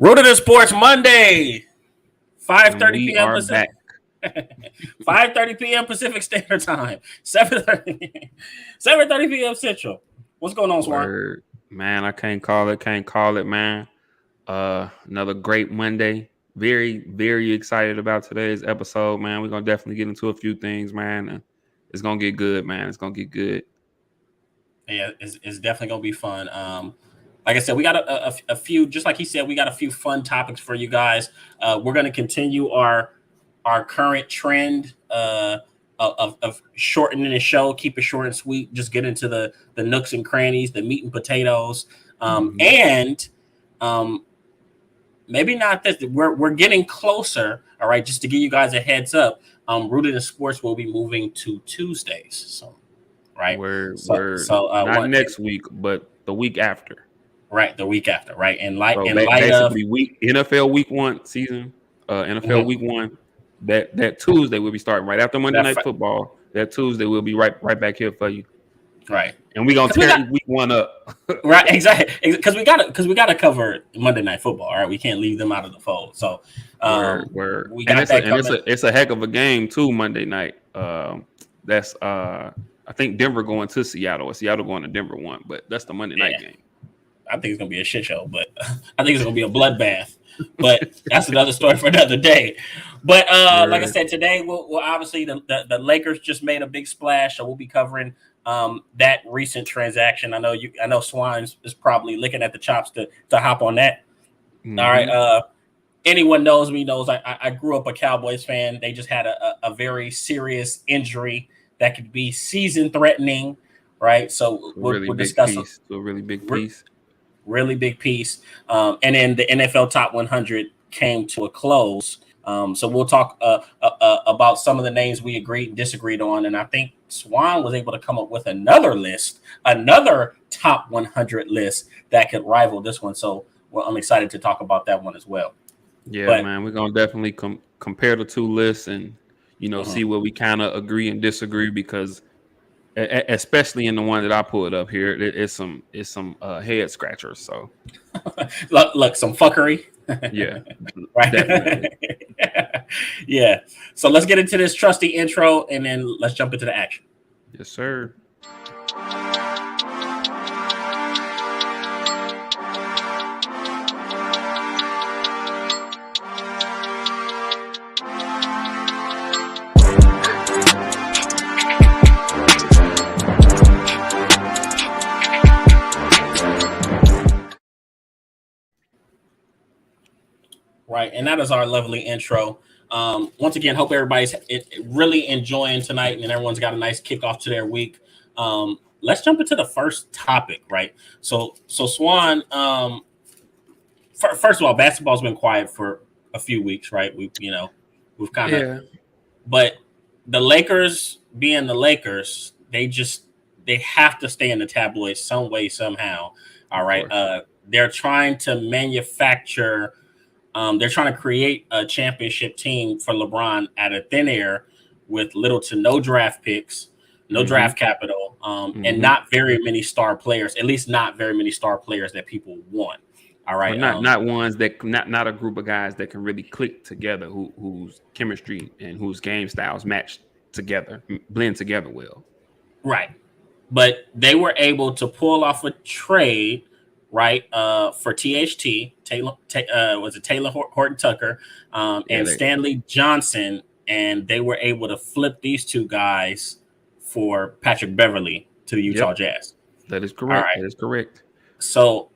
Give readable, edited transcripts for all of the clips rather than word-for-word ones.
Rooted in Sports Monday, And 5:30 we p.m. are back. Pacific. 5:30 p.m. Pacific Standard Time. 7:30 p.m. Central. What's going on, Swan? Word. Man, I can't call it, man. Another great Monday. Very, very excited about today's episode, man. We're gonna definitely get into a few things, man. And it's gonna get good, man. It's gonna get good. Yeah, it's definitely gonna be fun. Like I said, we got a few. Just like he said, we got a few fun topics for you guys. We're gonna continue our current trend of shortening the show, keep it short and sweet. Just get into the nooks and crannies, the meat and potatoes, and maybe not this. We're getting closer. All right, just to give you guys a heads up. Rooted in Sports will be moving to Tuesdays. So, right. Word. Not What? next week, but the week after. Right, the week after. Right, in light So of basically, NFL Week 1 season, NFL Mhm. Week 1. That Tuesday we'll be starting right after Monday Night Football. That Tuesday we'll be right back here for you. Right, and we're gonna tear week 1 up. Right, exactly, because we gotta cover Monday Night Football. All right, we can't leave them out of the fold. So, word. We got it's a heck of a game too Monday night. That's I think Denver going to Seattle, or Seattle going to Denver one, but that's the Monday night game. I think it's gonna be a shit show, but I think it's gonna be a bloodbath. But that's another story for another day. But like I said, today we'll obviously the Lakers just made a big splash, so we'll be covering that recent transaction. I know Swan is probably licking at the chops to hop on that. Mm-hmm. All right. Anyone knows me knows I grew up a Cowboys fan. They just had a very serious injury that could be season threatening, right? So we'll discuss a really big piece. Really big piece. And then the NFL Top 100 came to a close. So we'll talk about some of the names we agreed and disagreed on. And I think Swan was able to come up with another Top 100 list that could rival this one. So I'm excited to talk about that one as well. Yeah, man, we're going to definitely compare the two lists and, see where we kind of agree and disagree, because especially in the one that I pulled up here, it's some head scratchers. So look, some fuckery. Yeah, right. Definitely. Yeah. So let's get into this trusty intro, and then let's jump into the action. Yes, sir. Right, and that is our lovely intro. Once again, hope everybody's really enjoying tonight, and everyone's got a nice kickoff to their week. Let's jump into the first topic, right? So Swan, first of all, basketball's been quiet for a few weeks, right? We've kind of, but the Lakers, being the Lakers, they have to stay in the tabloids some way, somehow. All right, they're trying to manufacture. They're trying to create a championship team for LeBron out of thin air with little to no draft picks, no draft capital, and not very many star players, at least not very many star players that people want. All right. Well, not ones that not a group of guys that can really click together, whose chemistry and whose game styles match together, blend together well. Right. But they were able to pull off a trade, right, for THT, was it Taylor Horton Tucker, and Stanley Johnson, and they were able to flip these two guys for Patrick Beverly to the Utah Jazz. That is correct. Right. That is correct. So,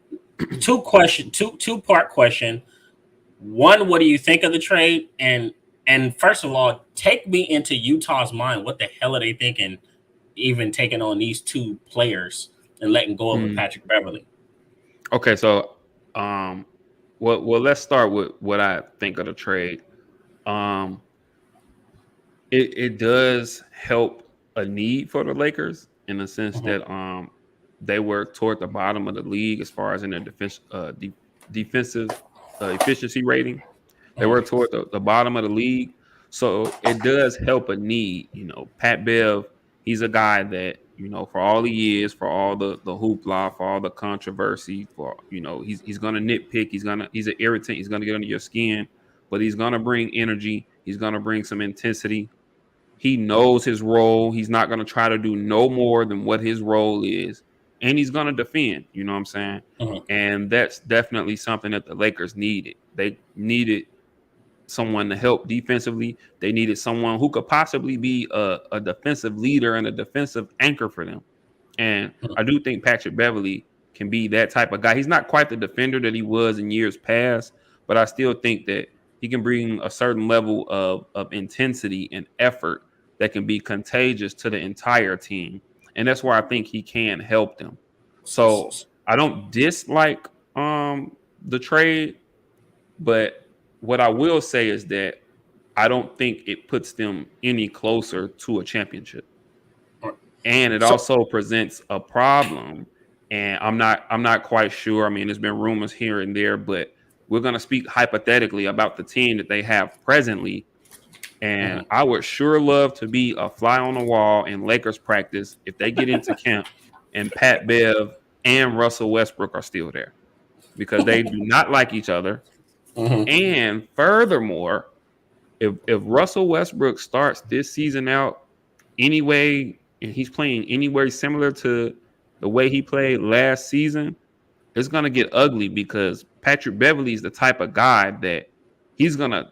two-part question. One, what do you think of the trade? And first of all, take me into Utah's mind. What the hell are they thinking, even taking on these two players and letting go of Patrick Beverly? Okay, so well, let's start with what I think of the trade. It does help a need for the Lakers in the sense that they were toward the bottom of the league as far as in their defensive efficiency rating. They were toward the bottom of the league, so it does help a need. Pat Bev, he's a guy that You know, for all he is, for all the hoopla, for all the controversy, for he's gonna nitpick, he's an irritant, he's gonna get under your skin, but he's gonna bring energy, he's gonna bring some intensity. He knows his role. He's not gonna try to do no more than what his role is, and he's gonna defend. You know what I'm saying? Mm-hmm. And that's definitely something that the Lakers needed. They needed someone to help defensively. They needed someone who could possibly be a defensive leader and a defensive anchor for them. And I do think Patrick Beverly can be that type of guy. He's not quite the defender that he was in years past, but I still think that he can bring a certain level of intensity and effort that can be contagious to the entire team. And that's where I think he can help them. So I don't dislike the trade, but what I will say is that I don't think it puts them any closer to a championship. And it also presents a problem. And I'm not quite sure. I mean, there's been rumors here and there, but we're going to speak hypothetically about the team that they have presently. And I would sure love to be a fly on the wall in Lakers practice if they get into camp and Pat Bev and Russell Westbrook are still there, because they do not like each other. And furthermore, if Russell Westbrook starts this season out anyway, and he's playing anywhere similar to the way he played last season, it's going to get ugly, because Patrick Beverly is the type of guy that he's going to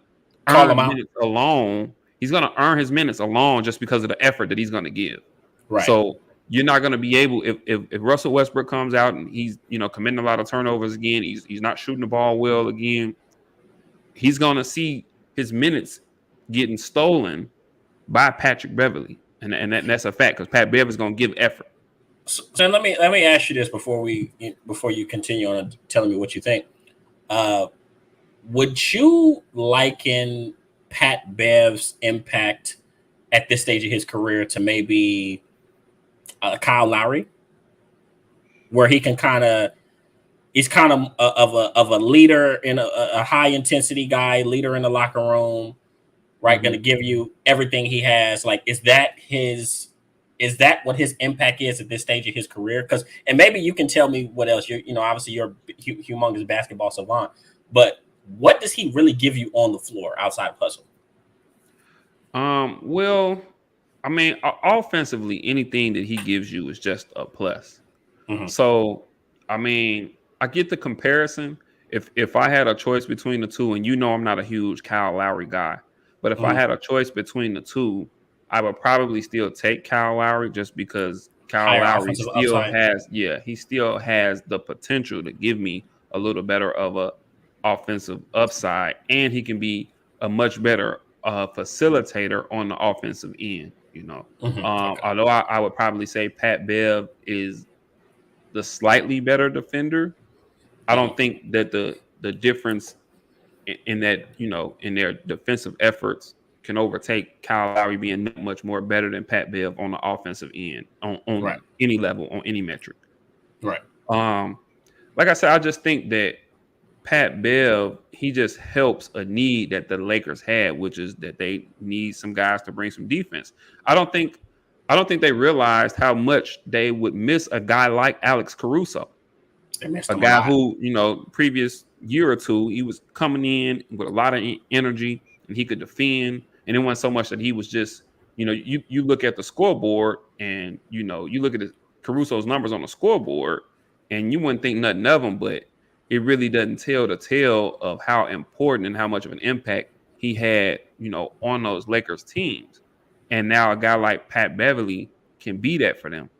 earn minutes alone. He's going to earn his minutes alone just because of the effort that he's going to give. Right. So you're not going to be able, if Russell Westbrook comes out and he's, committing a lot of turnovers again, he's not shooting the ball well again, he's going to see his minutes getting stolen by Patrick Beverly. And that's a fact, because Pat Bev is going to give effort. So let me ask you this before you continue on telling me what you think. Would you liken Pat Bev's impact at this stage of his career to maybe Kyle Lowry, where he can he's kind of a leader in a high intensity guy, leader in the locker room, right? Going to give you everything he has. Like, is that what his impact is at this stage of his career? And maybe you can tell me what else. Obviously you're a humongous basketball savant, but what does he really give you on the floor outside of hustle? Well, I mean, offensively, anything that he gives you is just a plus. So, I mean, I get the comparison. If I had a choice between the two, and I'm not a huge Kyle Lowry guy, but if I had a choice between the two, I would probably still take Kyle Lowry, just because Kyle Lowry still has the potential to give me a little better of a offensive upside, and he can be a much better facilitator on the offensive end. Although I would probably say Pat Bev is the slightly better defender, I don't think that the difference in that, in their defensive efforts can overtake Kyle Lowry being that much more better than Pat Bev on the offensive end on any level, on any metric. Right. Like I said, I just think that Pat Bev, he just helps a need that the Lakers had, which is that they need some guys to bring some defense. I don't think they realized how much they would miss a guy like Alex Caruso. A guy who, previous year or two, he was coming in with a lot of energy and he could defend. And it wasn't so much that he was just, you look at the scoreboard and, you look at Caruso's numbers on the scoreboard and you wouldn't think nothing of him, but it really doesn't tell the tale of how important and how much of an impact he had, on those Lakers teams. And now a guy like Pat Beverly can be that for them.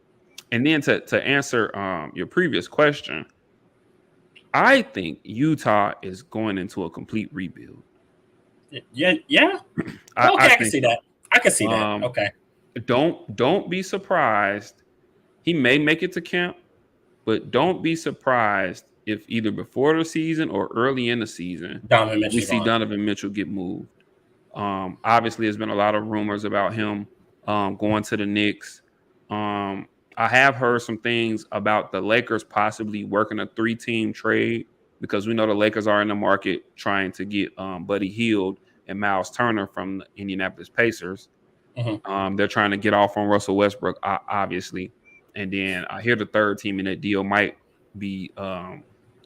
And then to answer your previous question, I think Utah is going into a complete rebuild. Yeah. I can see that. I can see that. Okay. Don't be surprised. He may make it to camp, but don't be surprised if either before the season or early in the season we see Donovan Mitchell get moved. Obviously, there's been a lot of rumors about him going to the Knicks. I have heard some things about the Lakers possibly working a 3-team trade, because we know the Lakers are in the market trying to get Buddy Hield and Miles Turner from the Indianapolis Pacers. They're trying to get off on Russell Westbrook, obviously. And then I hear the third team in that deal might be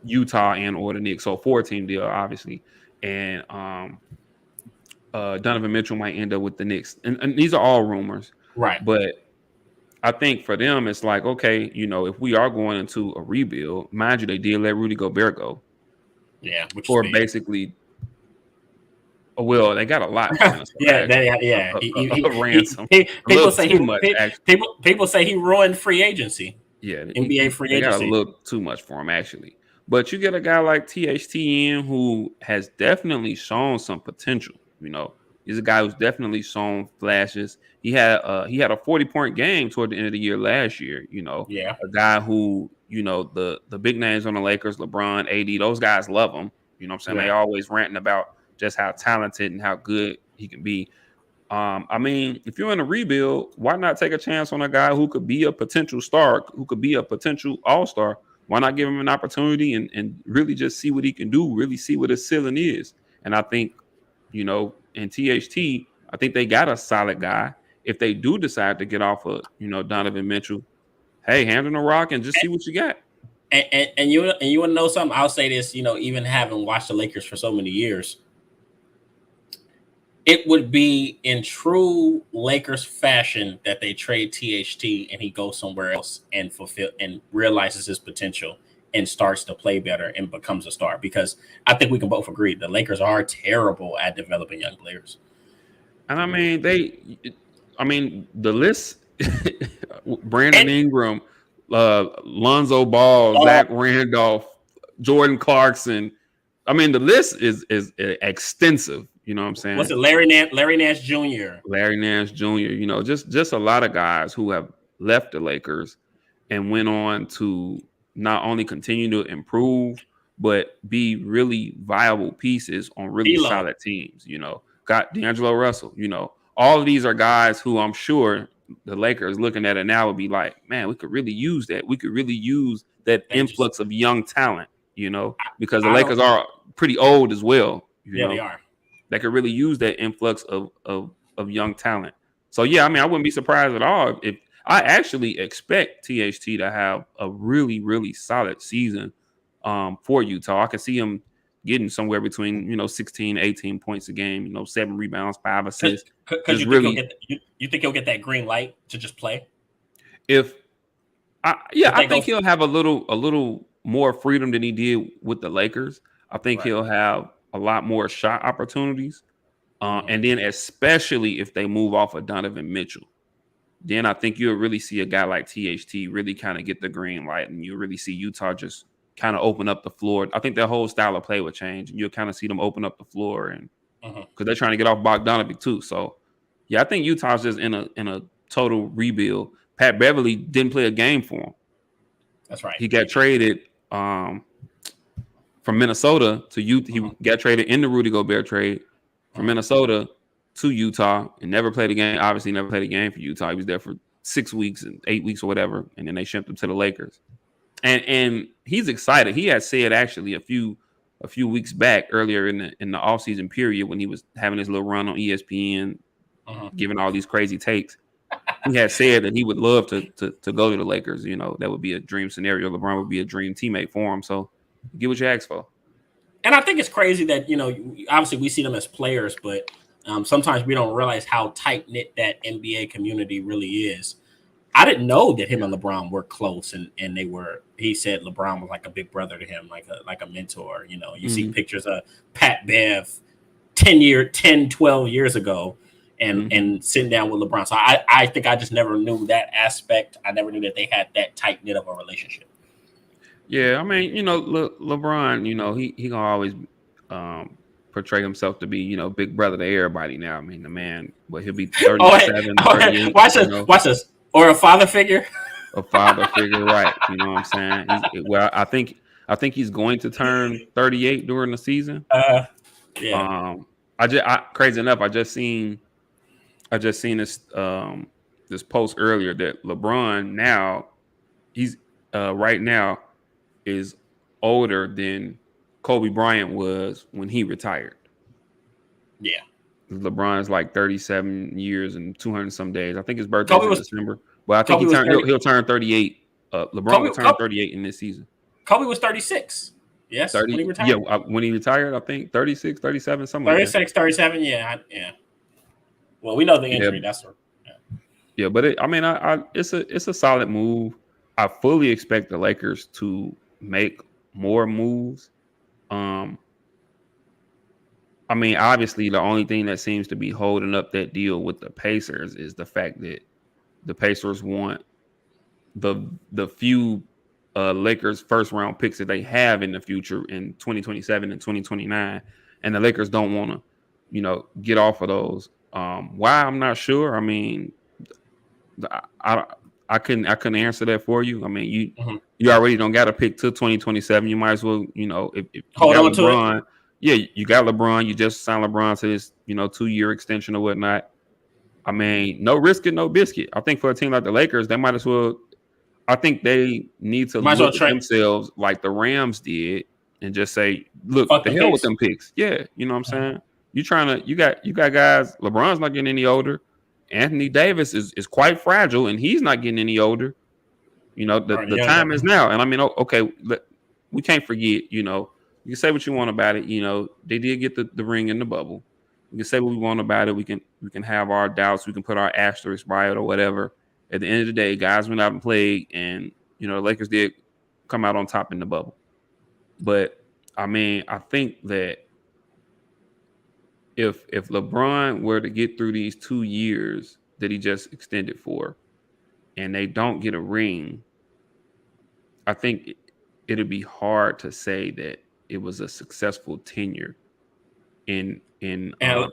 Utah and or the Knicks. So 4-team deal, obviously. And Donovan Mitchell might end up with the Knicks. And these are all rumors. Right. But I think for them, it's like, okay, if we are going into a rebuild, mind you, they did let Rudy Gobert go. Yeah, which for is basically, well, they got a lot from Minnesota. yeah. A ransom. People say too much. People say he ruined free agency. Yeah, NBA free they agency. Got a little too much for him actually. But you get a guy like THT in who has definitely shown some potential. He's a guy who's definitely shown flashes. He had a 40-point game toward the end of the year last year. Yeah. A guy who the big names on the Lakers, LeBron, AD, those guys love him. You know what I'm saying? Yeah. They always ranting about just how talented and how good he can be. I mean, if you're in a rebuild, why not take a chance on a guy who could be a potential star, who could be a potential all-star? Why not give him an opportunity and really just see what he can do, really see what his ceiling is? And I think, in THT, I think they got a solid guy. If they do decide to get off of, Donovan Mitchell, hey, hand him a rock and just see what you got. And you want to know something? I'll say this, even having watched the Lakers for so many years, it would be in true Lakers fashion that they trade THT and he goes somewhere else and realizes his potential and starts to play better and becomes a star. Because I think we can both agree the Lakers are terrible at developing young players. And I mean, the list: Brandon Ingram, Lonzo Ball, Zach Randolph, Jordan Clarkson. I mean, the list is extensive. You know what I'm saying? What's it? Larry Nance Jr. Larry Nance Jr. Just a lot of guys who have left the Lakers and went on to not only continue to improve, but be really viable pieces on really solid teams. Got D'Angelo Russell. All of these are guys who I'm sure the Lakers looking at it now would be like, man, we could really use that. We could really use that influx of young talent. Because the Lakers are pretty old as well. They are. That could really use that influx of young talent. So yeah, I mean, I wouldn't be surprised at all if I actually expect THT to have a really, really solid season for Utah. I can see him getting somewhere between 16, 18 points a game, 7 rebounds, 5 assists. Because you think he'll get that green light to just play? I think he'll have a little more freedom than he did with the Lakers. I think he'll have a lot more shot opportunities. And then especially if they move off of Donovan Mitchell, then I think you'll really see a guy like THT really kind of get the green light, and you'll really see Utah just kind of open up the floor. I think their whole style of play will change, and you'll kind of see them open up the floor, and because they're trying to get off Bogdanovic too. So yeah, I think Utah's just in a total rebuild. Pat Beverly didn't play a game for him. That's right. He got traded from Minnesota to Utah. He got traded in the Rudy Gobert trade from Minnesota to Utah and never played a game. Obviously, never played a game for Utah. He was there for 6 weeks and 8 weeks or whatever, and then they shipped him to the Lakers. And he's excited. He had said actually a few weeks back earlier in the offseason period when he was having his little run on ESPN, giving all these crazy takes. He had said that he would love to go to the Lakers. That would be a dream scenario. LeBron would be a dream teammate for him. So get what you ask for. And I think it's crazy that, obviously we see them as players, but sometimes we don't realize how tight-knit that NBA community really is. I didn't know that him and LeBron were close, and he said LeBron was like a big brother to him, like a mentor. You see pictures of Pat Bev 12 years ago and sitting down with LeBron. So I think I just never knew that aspect. I never knew that they had that tight-knit of a relationship. Yeah, I mean, LeBron, he gonna always portray himself to be, big brother to everybody now. I mean, the man, he'll be 37, 38. Watch this. Or a father figure. A father figure, right. You know what I'm saying? I think he's going to turn 38 during the season. Yeah. Crazy enough, I just seen this this post earlier that LeBron now, he's right now is older than Kobe Bryant was when he retired. Yeah. LeBron's like 37 years and 200 some days. I think his birthday was in December. Well, I think he'll turn 38. LeBron will turn 38 in this season. Kobe was 36. Yes, 30, when he retired. Yeah, when he retired, I think 36, 37, something 36, like that. 37, yeah. Well, we know the injury. That's right. Yeah, but it's a solid move. I fully expect the Lakers to make more moves. I mean, obviously, the only thing that seems to be holding up that deal with the Pacers is the fact that the Pacers want the few Lakers first round picks that they have in the future in 2027 and 2029, and the Lakers don't want to, get off of those. Why, I'm not sure. I mean, I couldn't answer that for you. I mean, you already don't got to pick till 2027. You might as well, if you hold got on LeBron. To it. Yeah, you got LeBron. You just signed LeBron to this, 2-year extension or whatnot. I mean, no risk it, no biscuit. I think for a team like the Lakers, they might as well. I think they need to look at themselves like the Rams did and just say, "Look, the hell with them picks." Yeah, you know what I'm saying. You got guys. LeBron's not getting any older. Anthony Davis is quite fragile, and he's not getting any older. The time is now, and I mean, okay, we can't forget. You can say what you want about it. They did get the ring in the bubble. We can say what we want about it. We can have our doubts. We can put our asterisks by it or whatever. At the end of the day, guys went out and played, and the Lakers did come out on top in the bubble. But I mean, I think that if LeBron were to get through these 2 years that he just extended for, and they don't get a ring, I think it'd be hard to say that it was a successful tenure in LA.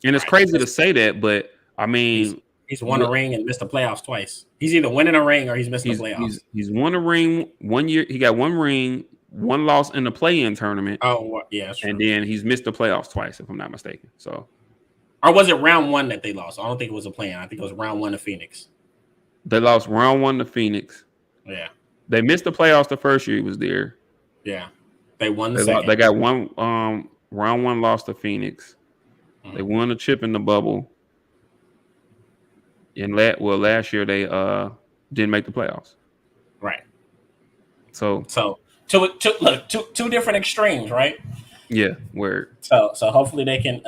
And it's crazy to say that, but I mean, he's won a ring and missed the playoffs twice. He's either winning a ring or he's missing the playoffs. He's won a ring 1 year. He got one ring, one loss in the play-in tournament. Oh, yeah, that's true. And then he's missed the playoffs twice, if I'm not mistaken. So, or was it round 1 that they lost? I don't think it was a play-in. I think it was round 1 to Phoenix. They lost round 1 to Phoenix. Yeah. They missed the playoffs the first year he was there. Yeah. They won the second. They got one round 1 loss to Phoenix. Mm-hmm. They won a chip in the bubble. And last year they didn't make the playoffs. Right. So two different extremes, right? Yeah, word. So hopefully they can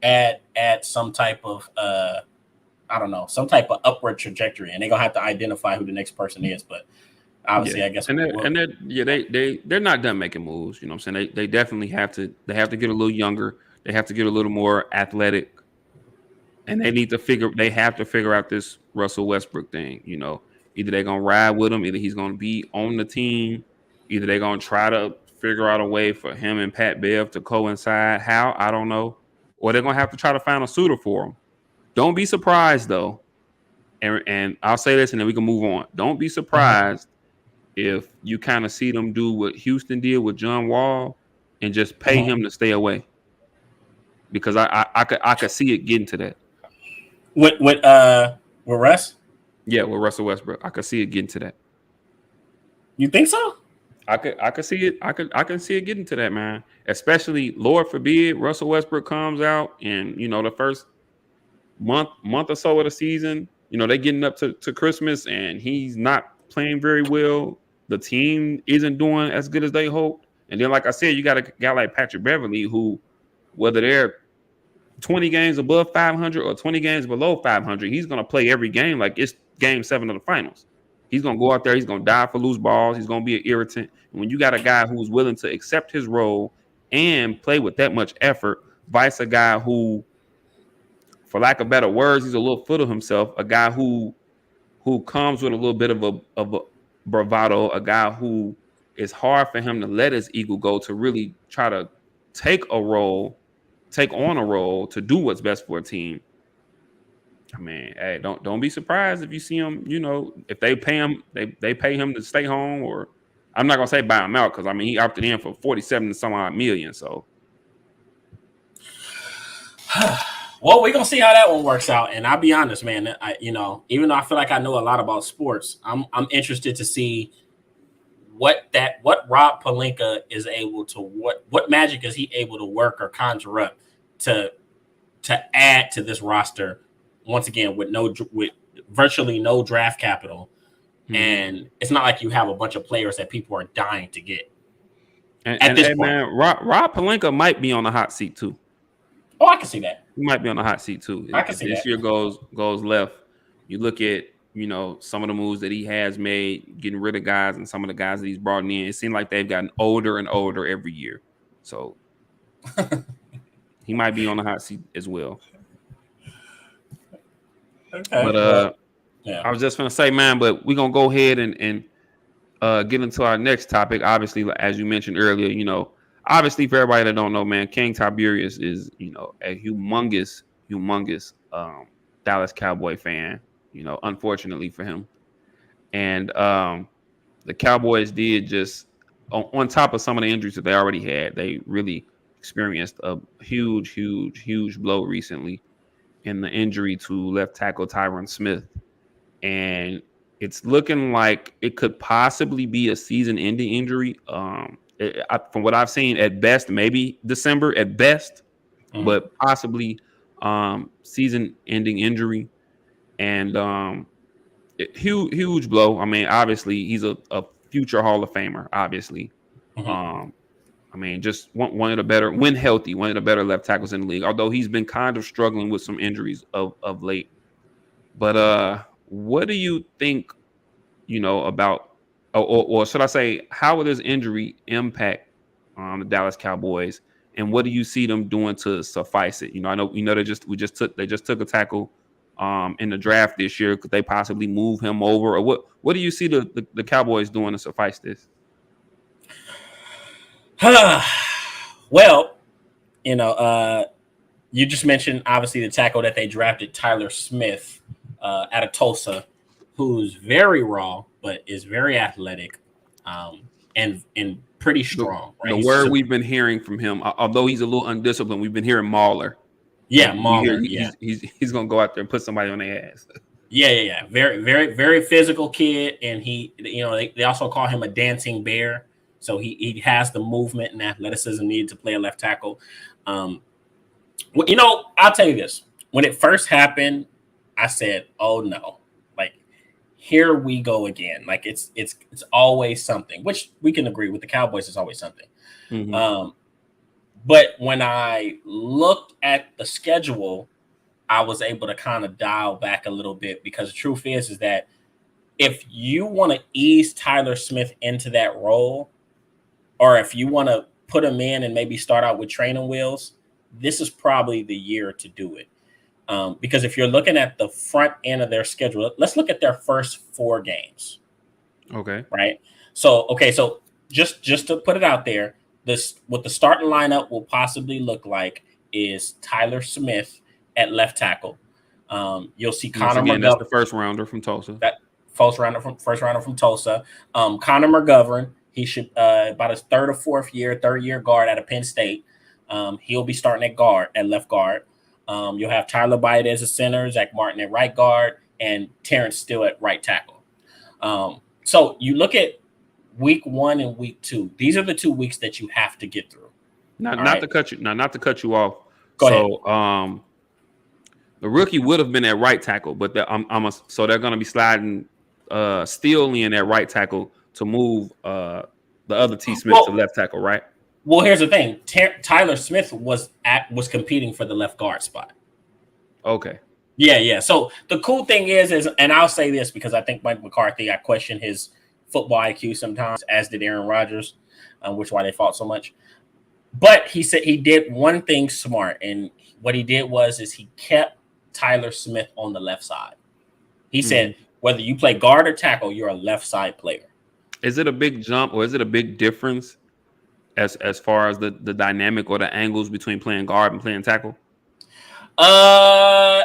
add some type of some type of upward trajectory, and they're gonna have to identify who the next person is. But obviously, I guess they're not done making moves. You know what I'm saying? They definitely have to. They have to get a little younger. They have to get a little more athletic, and they have to figure out this Russell Westbrook thing. Either they're gonna ride with him, either he's gonna be on the team, either they're gonna try to figure out a way for him and Pat Bev to coincide. How, I don't know, or they're gonna have to try to find a suitor for him. Don't be surprised though, and I'll say this, and then we can move on. Don't be surprised if you kind of see them do what Houston did with John Wall and just pay him to stay away, because I could see it getting to that. With Russ? Yeah, with Russell Westbrook, I could see it getting to that. You think so? I could see it. I can see it getting to that, man. Especially, Lord forbid, Russell Westbrook comes out and the first month or so of the season, they getting up to Christmas and he's not playing very well. The team isn't doing as good as they hoped. And then, like I said, you got a guy like Patrick Beverly who, whether they're 20 games above 500 or 20 games below 500, he's going to play every game like it's game 7 of the finals. He's going to go out there. He's going to dive for loose balls. He's going to be an irritant. And when you got a guy who's willing to accept his role and play with that much effort, vice a guy who, for lack of better words, he's a little full of himself, a guy who comes with a little bit of a bravado, a guy who it's hard for him to let his ego go to really try to take on a role to do what's best for a team. I mean, hey, don't be surprised if you see him, if they pay him, they pay him to stay home, or I'm not gonna say buy him out, because I mean he opted in for 47 some odd million. So well, we're gonna see how that one works out. And I'll be honest, man, even though I feel like I know a lot about sports, I'm interested to see what Rob Pelinka is able to, what magic is he able to work or conjure up to add to this roster once again with virtually no draft capital, Mm-hmm. and it's not like you have a bunch of players that people are dying to get at And this hey, point. man, Rob Pelinka might be on the hot seat too. Oh, I can see that. He might be on the hot seat too. I can If see this that. year goes left, you look at some of the moves that he has made, getting rid of guys, and some of the guys that he's brought in. It seems like they've gotten older and older every year. So he might be on the hot seat as well. Okay. But Well, yeah. I was just gonna say, man, but we're gonna go ahead and get into our next topic. Obviously, as you mentioned earlier, obviously for everybody that don't know, man, King Tiberius is, a humongous Dallas Cowboy fan, unfortunately for him. And the Cowboys did just on top of some of the injuries that they already had, they really experienced a huge blow recently in the injury to left tackle Tyron Smith. And it's looking like it could possibly be a season-ending injury. From what I've seen, at best, maybe December at best, but possibly season-ending injury. And huge blow. I mean, obviously, he's a future Hall of Famer. Obviously, I mean, just one of the better, when healthy, one of the better left tackles in the league. Although he's been kind of struggling with some injuries of late. But what do you think, about, or should I say, how will this injury impact the Dallas Cowboys, and what do you see them doing to suffice it? I know they just took a tackle in the draft this year. Could they possibly move him over, or what do you see the Cowboys doing to suffice this? Well, you just mentioned obviously the tackle that they drafted, Tyler Smith, out of Tulsa, who's very raw but is very athletic, and pretty strong. The Right? word we've been hearing from him, although he's a little undisciplined, we've been hearing Mauler. Yeah, We hear Mauler. Yeah, he's gonna go out there and put somebody on their ass. yeah. Very physical kid, and they also call him a dancing bear. So he has the movement and athleticism needed to play a left tackle. I'll tell you this. When it first happened, I said, "Oh no, like here we go again." Like it's always something, which we can agree with. The Cowboys is always something. Mm-hmm. But when I looked at the schedule, I was able to kind of dial back a little bit, because the truth is that if you want to ease Tyler Smith into that role, or if you want to put him in and maybe start out with training wheels, this is probably the year to do it. Because if you're looking at the front end of their schedule, let's look at their first 4 games. Okay. Right. So just to put it out there, what the starting lineup will possibly look like is Tyler Smith at left tackle. You'll see Connor McGovern. That's the first rounder from Tulsa. That first rounder from Tulsa. Connor McGovern. He should about his third year guard out of Penn State. He'll be starting at left guard. You'll have Tyler Bite as a center, Zach Martin at right guard, and Terrence Steele at right tackle. So you look at week 1 and week 2. These are the 2 weeks that you have to get through. Not to cut you off. Go ahead. The rookie would have been at right tackle, but so they're going to be sliding Steele in at right tackle to move the other T. Smith to left tackle, right? Well, here's the thing. Tyler Smith was competing for the left guard spot. Okay. Yeah. So the cool thing is, and I'll say this because I think Mike McCarthy, I question his football IQ sometimes, as did Aaron Rodgers, which is why they fought so much. But he said he did one thing smart, and what he did was he kept Tyler Smith on the left side. He said, whether you play guard or tackle, you're a left side player. Is it a big jump, or is it a big difference as far as the dynamic or the angles between playing guard and playing tackle? Okay,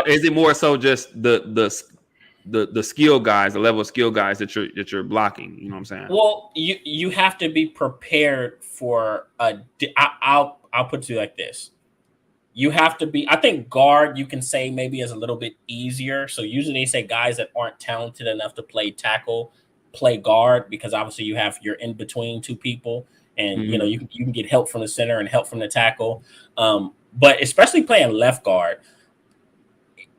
is it more so just the skill guys, the level of skill guys that you're blocking? You know what I'm saying? Well, you have to be prepared for I'll put it to you like this. You have to be, I think guard, you can say maybe is a little bit easier. So usually they say guys that aren't talented enough to play tackle play guard, because obviously you're in between 2 people, and you can get help from the center and help from the tackle. But especially playing left guard,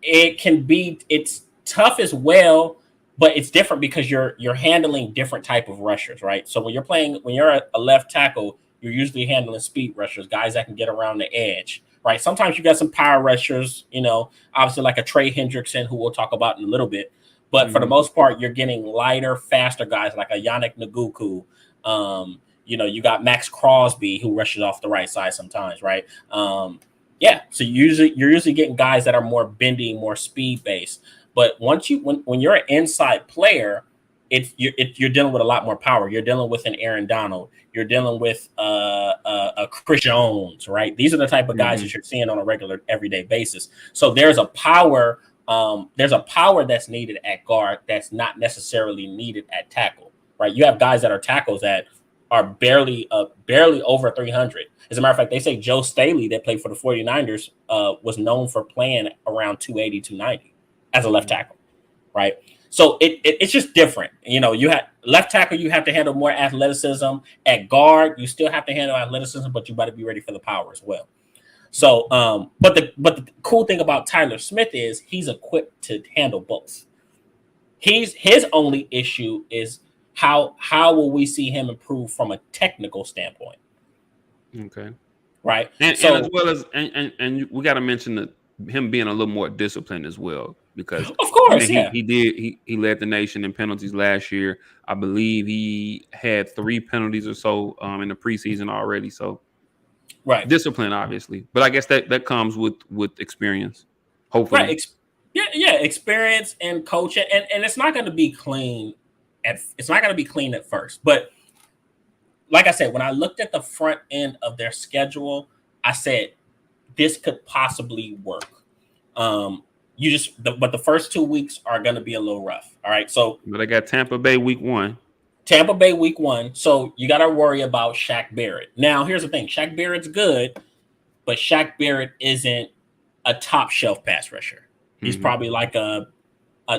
it's tough as well, but it's different because you're handling different type of rushers, right? So when you're a left tackle, you're usually handling speed rushers, guys that can get around the edge, right? Sometimes you got some power rushers, obviously like a Trey Hendrickson, who we'll talk about in a little bit. But for the most part, you're getting lighter, faster guys like a Yannick Ngakoue. You got Max Crosby, who rushes off the right side sometimes, right? So you're usually getting guys that are more bendy, more speed based. But when you're an inside player, you're dealing with a lot more power. You're dealing with an Aaron Donald. You're dealing with a Chris Jones, right? These are the type of guys that you're seeing on a regular, everyday basis. So there's a power. There's a power that's needed at guard that's not necessarily needed at tackle, right? You have guys that are tackles that are barely over 300. As a matter of fact, they say Joe Staley, that played for the 49ers, was known for playing around 280, 290 as a left tackle, right? So it's just different. You have left tackle, you have to handle more athleticism. At guard, you still have to handle athleticism, but you better be ready for the power as well. So, but the cool thing about Tyler Smith is he's equipped to handle both. His only issue is how will we see him improve from a technical standpoint? Okay, right. And as well as and we got to mention that him being a little more disciplined as well, because of course, he led the nation in penalties last year. I believe he had 3 penalties or so in the preseason already. So. Right. Discipline, obviously. But I guess that comes with experience, hopefully. Right. Experience and coaching. And it's not going to be clean. It's not going to be clean at first. But like I said, when I looked at the front end of their schedule, I said, this could possibly work. But the first 2 weeks are going to be a little rough. All right. So. But I got Tampa Bay week 1. Tampa Bay week 1. So you got to worry about Shaq Barrett. Now, here's the thing. Shaq Barrett's good, but Shaq Barrett isn't a top shelf pass rusher. He's probably like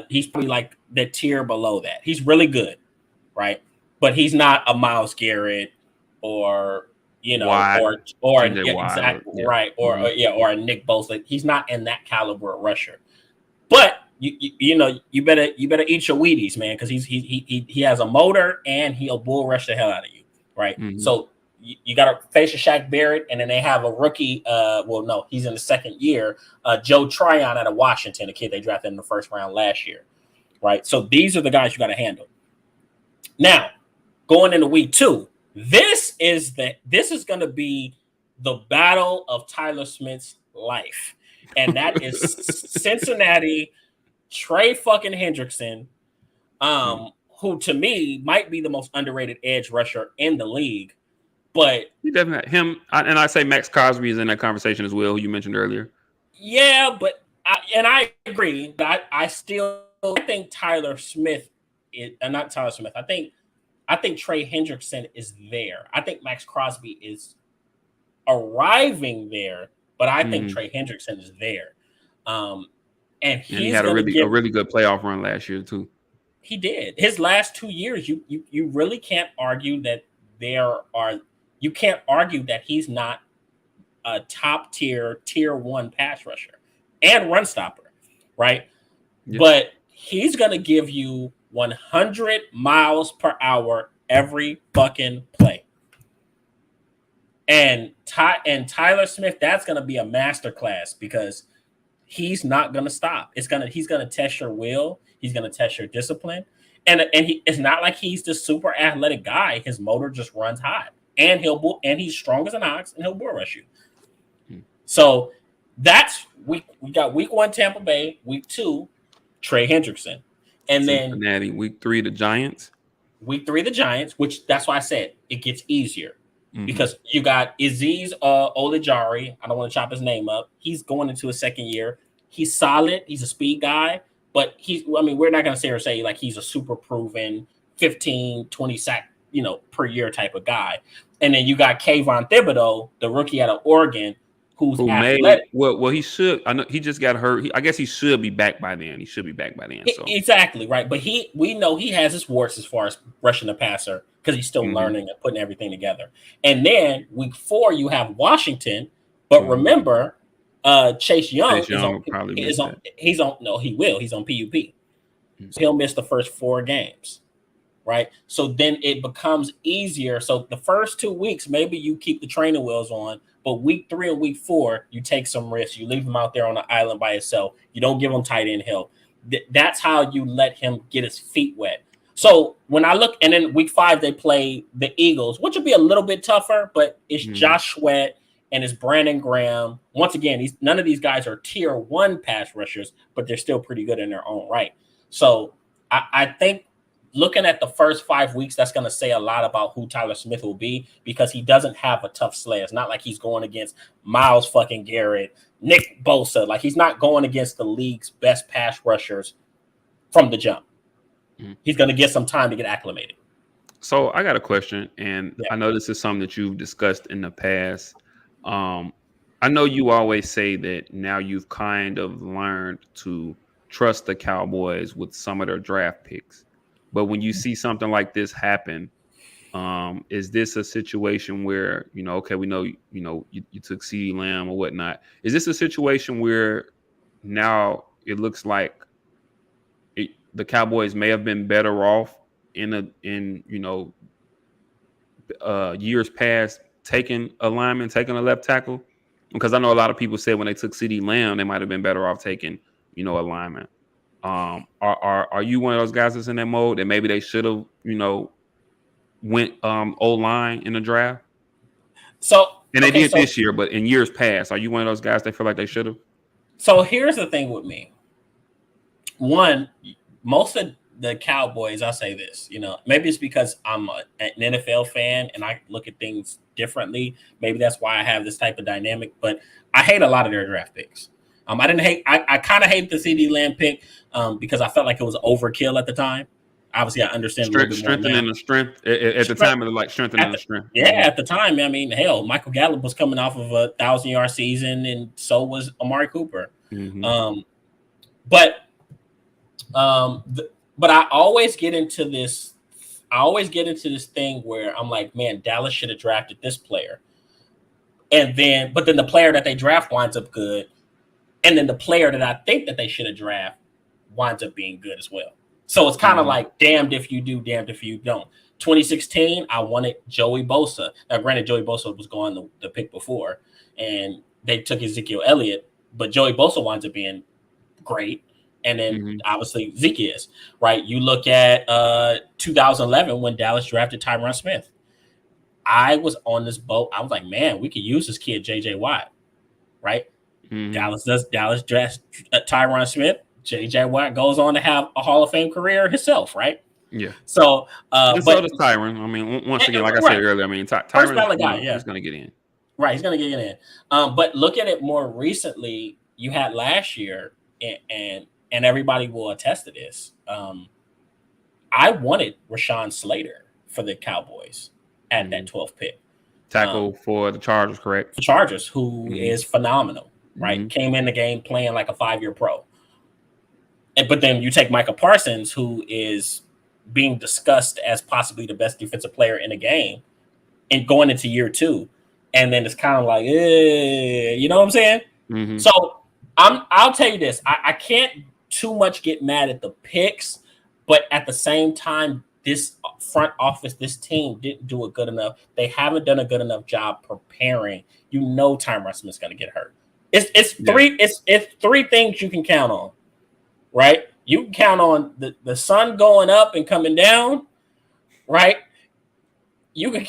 he's probably like the tier below that. He's really good, right? But he's not a Myles Garrett or Wide. or exactly right or a Nick Bosa. He's not in that caliber of rusher. But you better eat your Wheaties, man, because he has a motor and he'll bull rush the hell out of you, right? So you got to face a Shaq Barrett, and then they have a rookie. He's in the second year. Joe Tryon out of Washington, a kid they drafted in the first round last year, right? So these are the guys you got to handle. Now, going into week 2, this is going to be the battle of Tyler Smith's life, and that is Cincinnati. Trey fucking Hendrickson, who to me might be the most underrated edge rusher in the league, but he definitely him. And I say Max Crosby is in that conversation as well, who you mentioned earlier. Yeah, but I agree. But I still think Tyler Smith is not Tyler Smith. I think Trey Hendrickson is there. I think Max Crosby is arriving there, but I think Trey Hendrickson is there. And he had a really good playoff run last year too. He did. His last 2 years, you really can't argue that you can't argue that he's not a top tier 1 pass rusher and run stopper, right? Yeah. But he's gonna give you 100 miles per hour every fucking play. And Tyler Smith, that's gonna be a masterclass because he's not going to stop. He's going to test your will. He's going to test your discipline. And it's not like he's the super athletic guy. His motor just runs hot, and he's strong as an ox, and he'll bull rush you. So that's we got week 1 Tampa Bay, week 2 Trey Hendrickson, and Cincinnati, week 3 the Giants. Week 3 the Giants, which that's why I said it gets easier. Because you got Azeez Ojulari. I don't want to chop his name up. He's going into his second year. He's solid. He's a speed guy. But we're not going to say like he's a super proven 15, 20 sack, per year type of guy. And then you got Kayvon Thibodeau, the rookie out of Oregon, who athletic. He should. I know he just got hurt. I guess he should be back by then. So. Exactly, right. But we know he has his warts as far as rushing the passer, because he's still learning and putting everything together. And then week 4, you have Washington. But remember, Chase Young Chase Young will probably miss that. He's on no, he will. He's on PUP. So he'll miss the first 4 games. Right. So then it becomes easier. So the first 2 weeks, maybe you keep the training wheels on, but week 3 and week 4, you take some risks. You leave him out there on the island by himself. You don't give him tight end help. That's how you let him get his feet wet. So when I look, and then week 5, they play the Eagles, which will be a little bit tougher, but it's Josh Sweat and it's Brandon Graham. Once again, none of these guys are tier 1 pass rushers, but they're still pretty good in their own right. So I think, looking at the first 5 weeks, that's going to say a lot about who Tyler Smith will be, because he doesn't have a tough sled. It's not like he's going against Myles fucking Garrett, Nick Bosa. Like, he's not going against the league's best pass rushers from the jump. He's going to get some time to get acclimated. So I got a question, and I know this is something that you've discussed in the past. I know you always say that now you've kind of learned to trust the Cowboys with some of their draft picks. But when you see something like this happen, is this a situation where, okay, we know, you took CeeDee Lamb or whatnot. Is this a situation where now it looks like the Cowboys may have been better off in years past taking a lineman, taking a left tackle? Because I know a lot of people said when they took CeeDee Lamb, they might have been better off taking, a lineman. Are you one of those guys that's in that mode that maybe they should have, went O-line in the draft? They did this year, but in years past, are you one of those guys that feel like they should have? So here's the thing with me. One, most of the Cowboys, I'll say this, maybe it's because I'm an NFL fan and I look at things differently. Maybe that's why I have this type of dynamic, but I hate a lot of their draft picks. I kind of hate the CeeDee Lamb pick because I felt like it was overkill at the time. Obviously, I understand strengthening the strength at the time. It was like strengthening the strength. Yeah, at the time, I mean, hell, Michael Gallup was coming off of a 1,000-yard season, and so was Amari Cooper. But I always get into this. Thing where I'm like, man, Dallas should have drafted this player, but then the player that they draft winds up good. And then the player that I think that they should have drafted winds up being good as well. So it's kind of like damned if you do, damned if you don't. 2016, I wanted Joey Bosa. Now, granted, Joey Bosa was going the pick before, and they took Ezekiel Elliott, but Joey Bosa winds up being great. And then obviously Zeke is, right? You look at 2011 when Dallas drafted Tyron Smith. I was on this boat. I was like, man, we could use this kid, J.J. Watt, right? Dallas drafts Tyron Smith. J.J. Watt goes on to have a Hall of Fame career himself, right? Yeah. So, so does Tyron. I mean, once again, like I said earlier, I mean, Tyron, he's going to get in. Right, he's going to get in. But look at it more recently. You had last year, and everybody will attest to this. I wanted Rashawn Slater for the Cowboys at that 12th pick. Tackle for the Chargers, correct? The Chargers, who is phenomenal, right? Came in the game playing like a 5-year pro. But then you take Micah Parsons, who is being discussed as possibly the best defensive player in the game, and going into year 2. And then it's kind of like, you know what I'm saying? So I'll tell you this. I can't too much get mad at the picks, but at the same time, this front office, this team didn't do a good enough. They haven't done a good enough job preparing. Tyron Smith's going to get hurt. It's three things you can count on, right? You can count on the sun going up and coming down, right? You can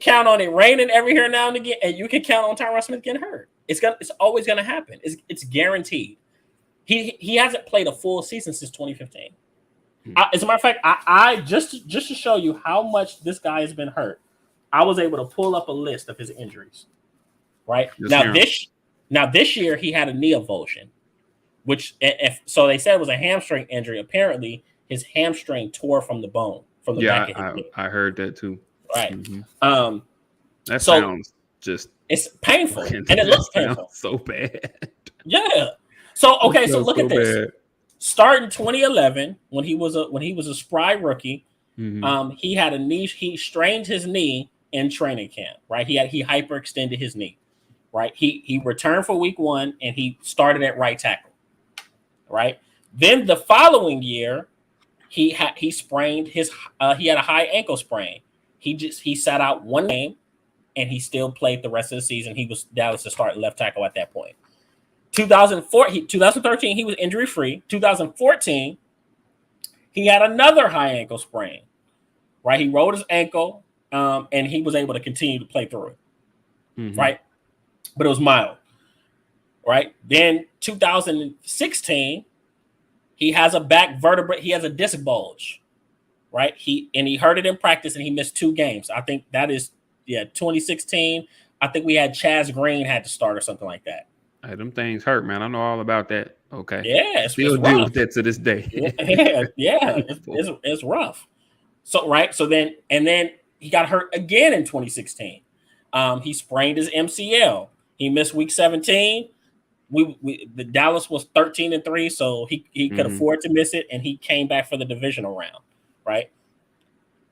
count on it raining every here now and again, and you can count on Tyron Smith getting hurt. It's always going to happen. It's guaranteed. He hasn't played a full season since 2015. As a matter of fact, I just to show you how much this guy has been hurt, I was able to pull up a list of his injuries. Right now, this year he had a knee avulsion, which so they said it was a hamstring injury. Apparently, his hamstring tore from the bone from the back of his knee. I heard that too. Right. That sounds it's painful, and it looks painful. So bad. Yeah. So so look at this. Bad. Starting 2011, when he was a spry rookie, he had he strained his knee in training camp. Right. He hyperextended his knee. right? He returned for week 1 and he started at right tackle, right? Then the following year, he sprained his he had a high ankle sprain. He sat out 1 game and he still played the rest of the season. He was Dallas to start left tackle at that point. 2013 he was injury free. 2014 he had another high ankle sprain. Right, he rolled his ankle, and he was able to continue to play through it. Mm-hmm. Right, but it was mild. Right, then 2016 he has a back vertebrae. He has a disc bulge. Right, he hurt it in practice and he missed 2 games. I think that is 2016. I think we had Chaz Green had to start or something like that. Hey, them things hurt, man. I know all about that. Okay. Yeah, still deal with that to this day. It's rough. So then he got hurt again in 2016. He sprained his MCL. He missed week 17. The Dallas was 13-3, so he could afford to miss it, and he came back for the divisional round. Right.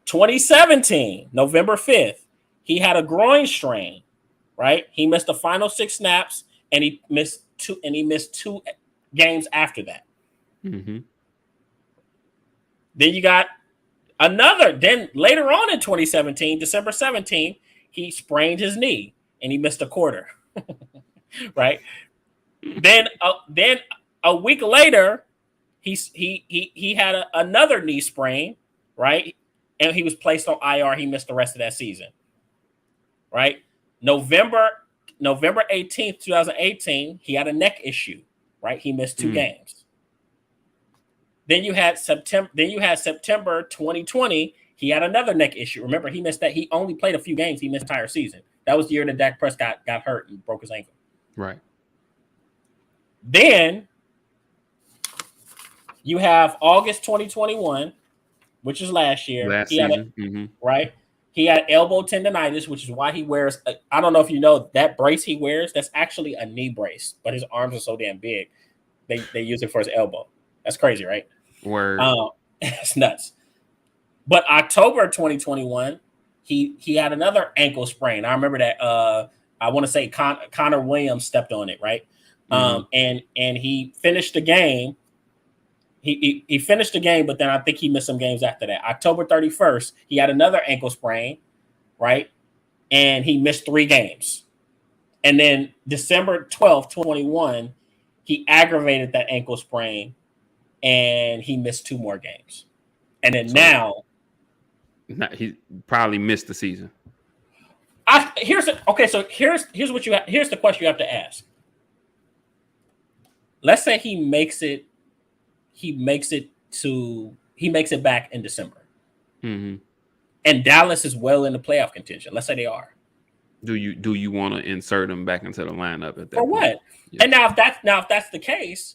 2017, November 5th, he had a groin strain. Right, he missed the final 6 snaps, and he missed 2 games after that. Mm-hmm. Then you got another. Then later on in 2017, December 17th, he sprained his knee and he missed a quarter. Right. Then a week later, he had another knee sprain. Right, and he was placed on IR. He missed the rest of that season. Right, November 18th, 2018, he had a neck issue. Right, he missed 2 games. Then you had September 2020. He had another neck issue. Remember, he missed that. He only played a few games. He missed the entire season. That was the year that Dak Prescott got hurt and broke his ankle. Right. Then you have August 2021, which is last year. Last season. Right. He had elbow tendonitis, which is why he wears. I don't know if you know that brace he wears. That's actually a knee brace, but his arms are so damn big, they use it for his elbow. That's crazy, right? Word. It's nuts. But October 2021, he had another ankle sprain. I remember that. I want to say Connor Williams stepped on it, right? And he finished the game. He finished the game, but then I think he missed some games after that. October 31st, he had another ankle sprain, right? And he missed 3 games. And then December 12th, 2021, he aggravated that ankle sprain and he missed 2 more games. And then he probably missed the season. Here's the question you have to ask. Let's say he makes it back in December. Mm-hmm. And Dallas is well in the playoff contention. Let's say they are. Do you want to insert him back into the lineup at that For point? what? Yeah. And if that's the case,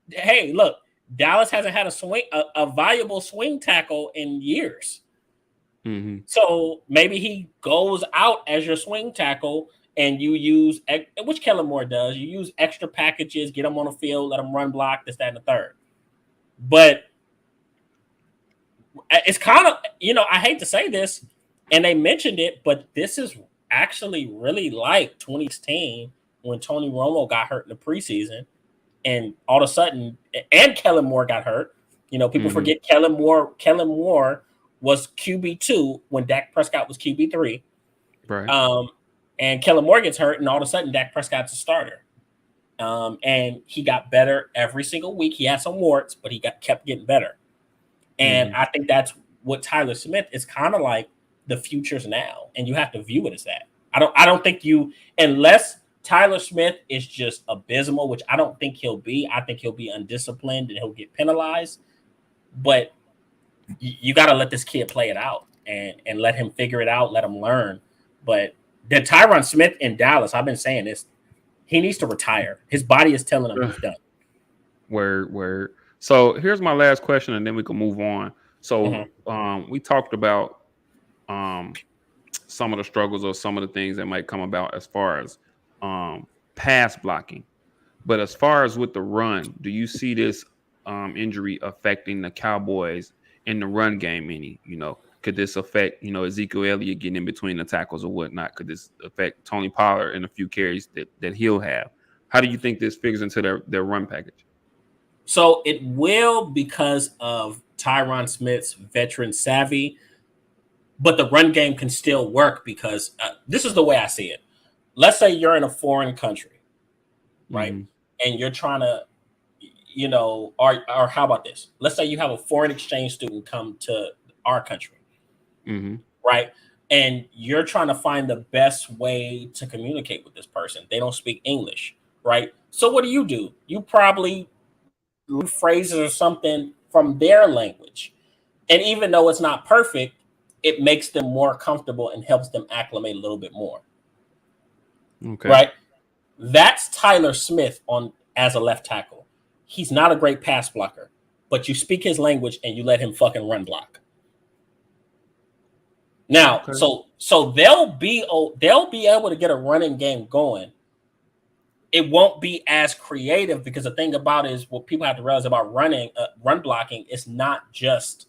hey, look, Dallas hasn't had a valuable swing tackle in years. Mm-hmm. So maybe he goes out as your swing tackle and you use, which Kellen Moore does, you use extra packages, get him on the field, let him run block, this, that, and the third. But it's kind of, I hate to say this, and they mentioned it, but this is actually really like 2016 when Tony Romo got hurt in the preseason, and all of a sudden, and Kellen Moore got hurt. People forget Kellen Moore was QB2 when Dak Prescott was QB3. Right. And Kellen Moore gets hurt, and all of a sudden, Dak Prescott's a starter. And he got better every single week. He had some warts, but he kept getting better. And I think that's what Tyler Smith is kind of like the future's now. And you have to view it as that. I don't think unless Tyler Smith is just abysmal, which I don't think he'll be. I think he'll be undisciplined and he'll get penalized. But you got to let this kid play it out and let him figure it out, let him learn. But the Tyron Smith in Dallas, I've been saying this, he needs to retire. His body is telling him he's done. Word. So here's my last question, and then we can move on. So we talked about some of the struggles or some of the things that might come about as far as pass blocking. But as far as with the run, do you see this injury affecting the Cowboys in the run game any? Could this affect, Ezekiel Elliott getting in between the tackles or whatnot? Could this affect Tony Pollard and a few carries that he'll have? How do you think this figures into their run package? So it will, because of Tyron Smith's veteran savvy, but the run game can still work because this is the way I see it. Let's say you're in a foreign country, right? And you're trying to, or how about this? Let's say you have a foreign exchange student come to our country, right? And you're trying to find the best way to communicate with this person. They don't speak English, right? So what do? You probably learn phrases or something from their language. And even though it's not perfect, it makes them more comfortable and helps them acclimate a little bit more. Okay. Right? That's Tyler Smith as a left tackle. He's not a great pass blocker, but you speak his language and you let him fucking run block. Now, okay. so they'll be able to get a running game going. It won't be as creative because the thing about it is what people have to realize about run blocking is not just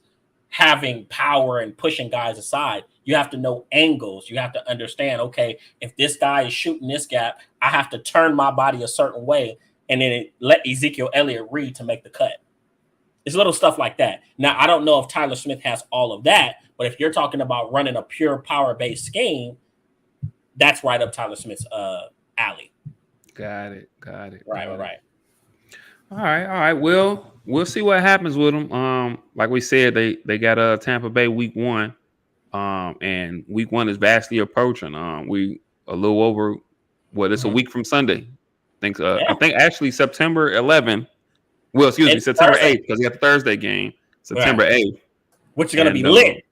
having power and pushing guys aside. You have to know angles. You have to understand, okay, if this guy is shooting this gap, I have to turn my body a certain way and then let Ezekiel Elliott read to make the cut. It's little stuff like that. Now, I don't know if Tyler Smith has all of that, but if you're talking about running a pure power-based scheme, that's right up Tyler Smith's alley. Got it. Right. All right. Well, we'll see what happens with them. Like we said, they got Tampa Bay week 1. And week 1 is vastly approaching. We a little over it's a week from Sunday. I think actually September 11th. Well, excuse me, September 8th, because we got the Thursday game. September 8th. Which is gonna be lit.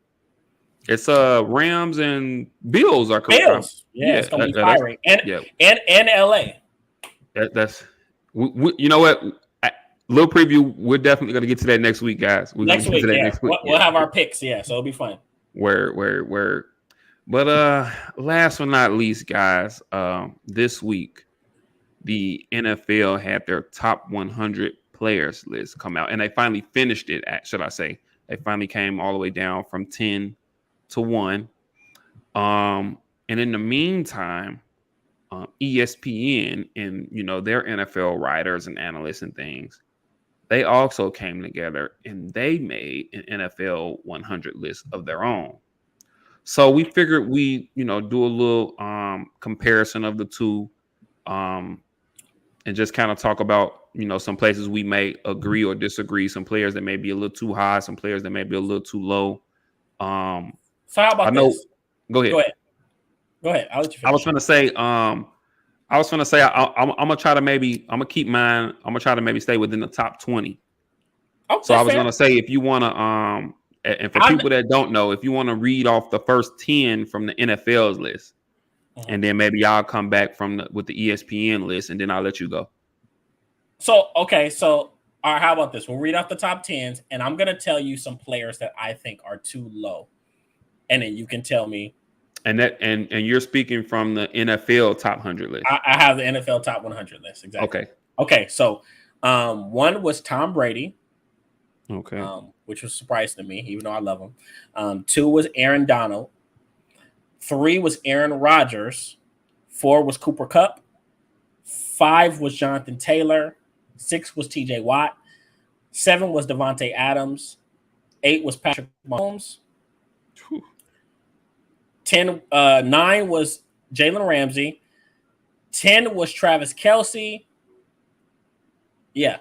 It's Rams and Bills are coming. Bills. Yeah, it's gonna be firing. And LA. That's you know what? Little preview. We're definitely gonna get to that next week, guys. Next week. We'll have our picks, so it'll be fun. Where. But last but not least, guys, this week the NFL had their top 100 players list come out, and they finally finished it. Should I say? They finally came all the way down from 10 to 1. And in the meantime, ESPN and their NFL writers and analysts and things, they also came together and they made an NFL 100 list of their own. So we figured we do a little comparison of the two, and just kind of talk about some places we may agree or disagree, some players that may be a little too high, some players that may be a little too low. So how about this? Go ahead. I'll let you finish. I was going to say, I'm gonna try to keep mine. I'm gonna try to maybe stay within the top 20. Okay, so I was gonna say, if you want to, and for people that don't know, if you want to read off the first 10 from the NFL's list, and then maybe I'll come back with the ESPN list, and then I'll let you go. So all right, how about this? We'll read off the top 10s, and I'm gonna tell you some players that I think are too low, and then you can tell me. And you're speaking from the NFL top 100 list. I have the NFL top 100 list. Exactly. Okay. So, 1 was Tom Brady. Okay. Which was surprising to me, even though I love him. 2 was Aaron Donald. 3 was Aaron Rodgers. 4 was Cooper Kupp. 5 was Jonathan Taylor. 6 was TJ Watt. 7 was Devontae Adams. 8 was Patrick Mahomes. 9 was Jalen Ramsey. 10 was Travis Kelce. Yeah.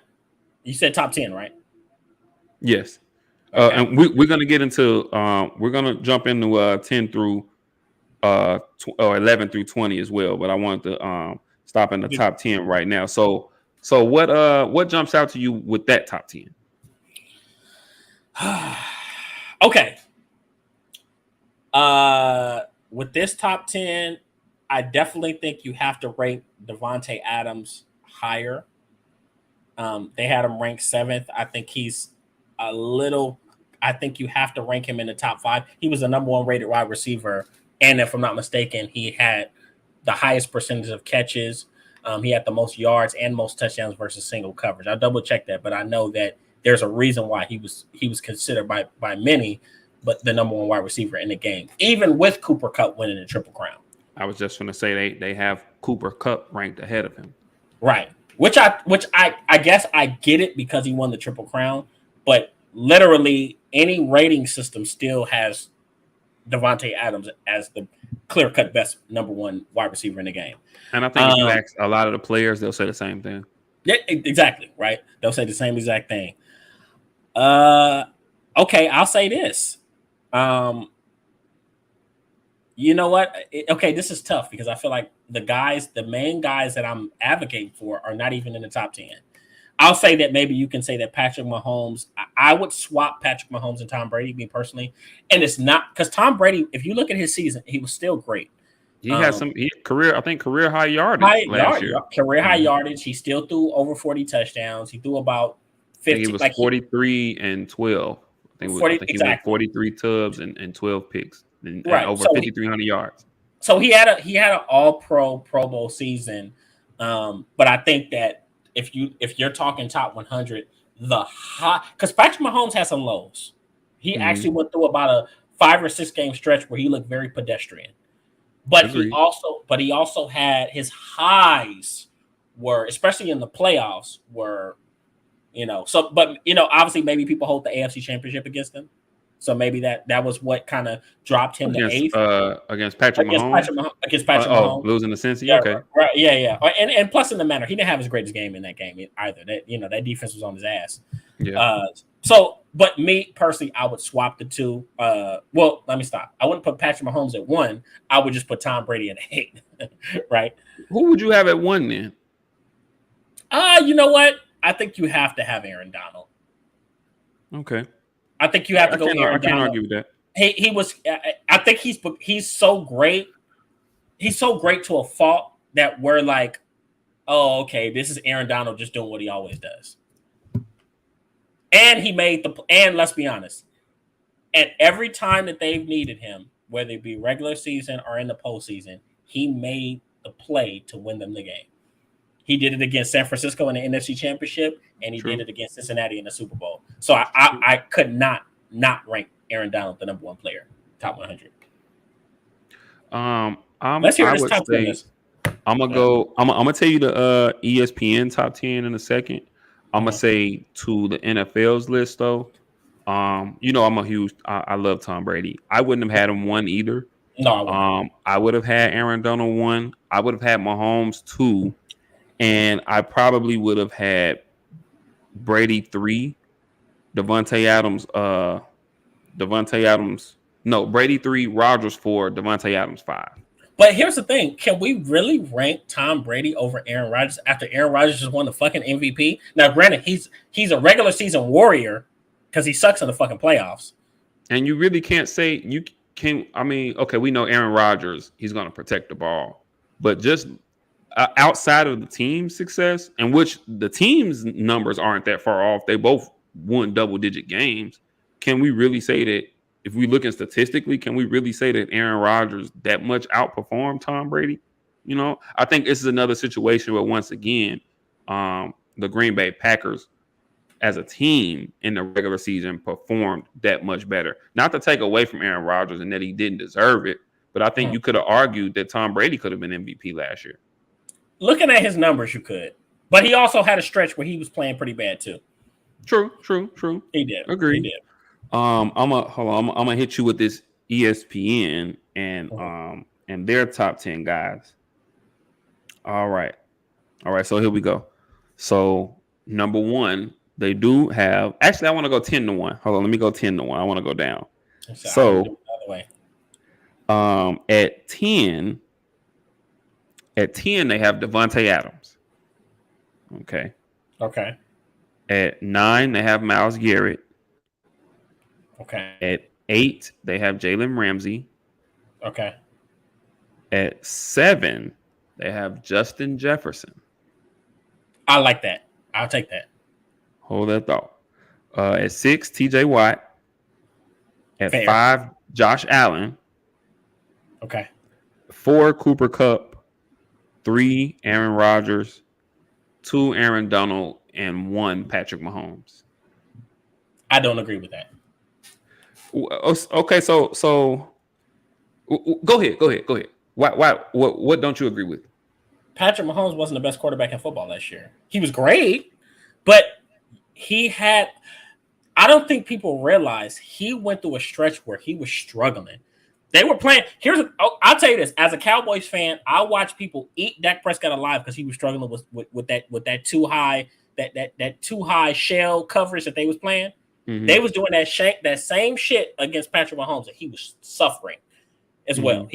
You said top 10, right? Yes. Okay. And we're going to get into we're going to jump into 10 through or 11 through 20 as well, but I wanted to stop in the top 10 right now. So what jumps out to you with that top 10? Okay. With this top 10, I definitely think you have to rank Devontae Adams higher. They had him ranked 7th. I think he's I think you have to rank him in the top 5. He was the number 1 rated wide receiver. And if I'm not mistaken, he had the highest percentage of catches. He had the most yards and most touchdowns versus single coverage. I'll double check that, but I know that there's a reason why he was considered by many but the number one wide receiver in the game, even with Cooper Kupp winning the Triple Crown. I was just going to say they have Cooper Kupp ranked ahead of him. Right. Which I guess I get it because he won the Triple Crown, but literally any rating system still has Davante Adams as the clear-cut best number one wide receiver in the game. And I think if you ask a lot of the players, they'll say the same thing. Yeah, exactly, right? They'll say the same exact thing. Okay, I'll say this. You know what? Okay, this is tough because I feel like the main guys that I'm advocating for are not even in the top 10. I'll say that maybe you can say that Patrick Mahomes, I would swap Patrick Mahomes and Tom Brady, me personally. And it's not because Tom Brady, if you look at his season, he was still great. He had career high yardage last year. Career high yardage. He still threw over 40 touchdowns. He threw about 50. He was 43 and 12. I think he went 43 tubs and 12 picks and over 5,300 yards. So he had an all Pro Bowl season. But I think that if you're talking top 100, because Patrick Mahomes has some lows. He actually went through about a 5 or 6 game stretch where he looked very pedestrian. But he also had his highs were, especially in the playoffs, were, obviously maybe people hold the AFC Championship against him. So maybe that was what kind of dropped him to 8th. Against Patrick Mahomes? Against Patrick Mahomes. Losing to Cincy? Yeah, okay. Right, yeah. And plus in the manner, he didn't have his greatest game in that game either. That defense was on his ass. Yeah. But me personally, I would swap the two. Well, let me stop. I wouldn't put Patrick Mahomes at 1. I would just put Tom Brady at 8. Right? Who would you have at 1 then? You know what? I think you have to have Aaron Donald. Okay. I think you have to go Aaron Donald. I can't argue with that. He was. I think he's so great. He's so great to a fault that we're like, oh, okay, this is Aaron Donald just doing what he always does. And he made and let's be honest, at every time that they've needed him, whether it be regular season or in the postseason, he made the play to win them the game. He did it against San Francisco in the NFC Championship, and he did it against Cincinnati in the Super Bowl. So I could not rank Aaron Donald the number 1 player, top 100. Let's hear this top 10 list. I'm gonna tell you the ESPN top 10 in a second. I'm gonna say to the NFL's list though. I'm I love Tom Brady. I wouldn't have had him 1 either. No, I would have had Aaron Donald 1. I would have had Mahomes 2. And I probably would have had Brady 3, Davante Adams. No, Brady 3, Rodgers 4, Davante Adams 5. But here's the thing: can we really rank Tom Brady over Aaron Rodgers after Aaron Rodgers just won the fucking MVP? Now, granted, he's a regular season warrior because he sucks in the fucking playoffs. And you really can't say you can. I mean, okay, we know Aaron Rodgers; he's going to protect the ball, but just outside of the team's success, and which the team's numbers aren't that far off, they both won double-digit games. Can we really say that if we look at statistically, can we really say that Aaron Rodgers that much outperformed Tom Brady? I think this is another situation where once again, the Green Bay Packers as a team in the regular season performed that much better. Not to take away from Aaron Rodgers and that he didn't deserve it, but I think you could have argued that Tom Brady could have been MVP last year. Looking at his numbers, you could. But he also had a stretch where he was playing pretty bad too. True. He did. Agreed. He did. I'm gonna hit you with this ESPN and their top 10 guys. All right. So here we go. So number 1, they do have. Actually, I want to go 10-1. Hold on, let me go 10-1. I want to go down. So at 10. At 10, they have Davante Adams. Okay. At 9, they have Myles Garrett. Okay. At 8, they have Jalen Ramsey. Okay. At 7, they have Justin Jefferson. I like that. I'll take that. Hold that thought. At 6, TJ Watt. At Fair. 5, Josh Allen. Okay. 4, Cooper Kupp. 3, Aaron Rodgers, 2, Aaron Donald, and 1, Patrick Mahomes. I don't agree with that. Okay, so go ahead. Why? What don't you agree with? Patrick Mahomes wasn't the best quarterback in football last year. He was great, but he had. I don't think people realize he went through a stretch where he was struggling. They were playing. I'll tell you this: as a Cowboys fan, I watch people eat Dak Prescott alive because he was struggling with that too high that too high shell coverage that they was playing. Mm-hmm. They was doing that same shit against Patrick Mahomes, and he was suffering as well. Mm-hmm.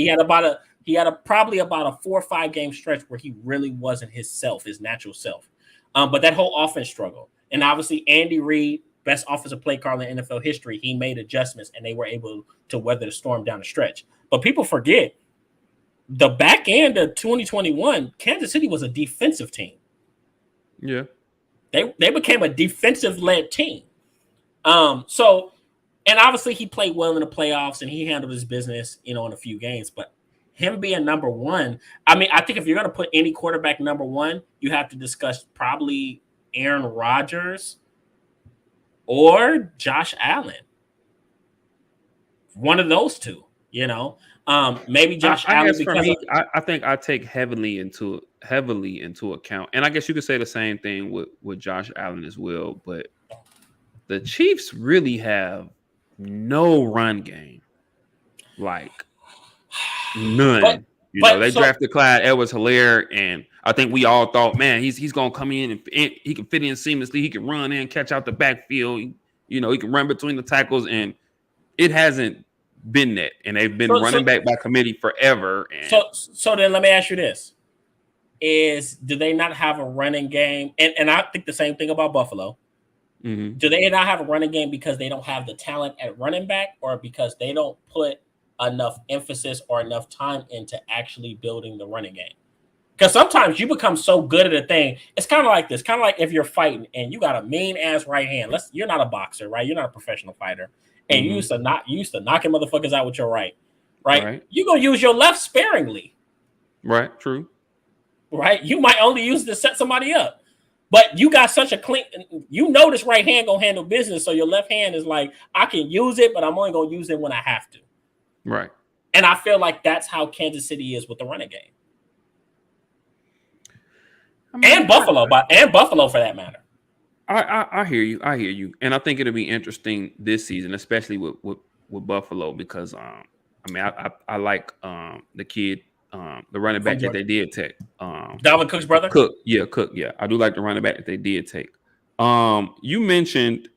He had probably about a 4 or 5 game stretch where he really wasn't his natural self. But that whole offense struggle, and obviously Andy Reid, best offensive play caller in NFL history, he made adjustments and they were able to weather the storm down the stretch. But people forget the back end of 2021, Kansas City was a defensive team. Yeah. They became a defensive led team. So and obviously he played well in the playoffs and he handled his business, in a few games. But him being number one, I mean, I think if you're going to put any quarterback number one, you have to discuss probably Aaron Rodgers or Josh Allen. One of those two, maybe Josh I Allen guess for because me, I think I take heavily into account, and I guess you could say the same thing with Josh Allen as well. But the Chiefs really have no run game, like none. but They so drafted Clyde Edwards-Helaire, and I think we all thought, man, he's gonna come in and he can fit in seamlessly. He can run in, catch out the backfield. He can run between the tackles, and it hasn't been that. And they've been so running back by committee forever. And so then let me ask you this: do they not have a running game? And I think the same thing about Buffalo. mm-hmm. Do they not have a running game because they don't have the talent at running back, or because they don't put enough emphasis or enough time into actually building the running game? Because sometimes you become so good at a thing. It's kind of like this. Kind of like if you're fighting and you got a mean ass right hand. You're not a boxer, right? You're not a professional fighter, and you used to knocking motherfuckers out with your right. Right. You gonna use your left sparingly. Right. True. Right. You might only use it to set somebody up. But you got such a clean, this right hand gonna handle business. So your left hand is like, I can use it, but I'm only gonna use it when I have to. Right. And I feel like that's how Kansas City is with the running game. I mean, and Buffalo for that matter. I hear you. And I think it'll be interesting this season, especially with Buffalo, because I like the kid, the running back that they did take. Dalvin Cook's brother? Cook. Yeah. I do like the running back that they did take. You mentioned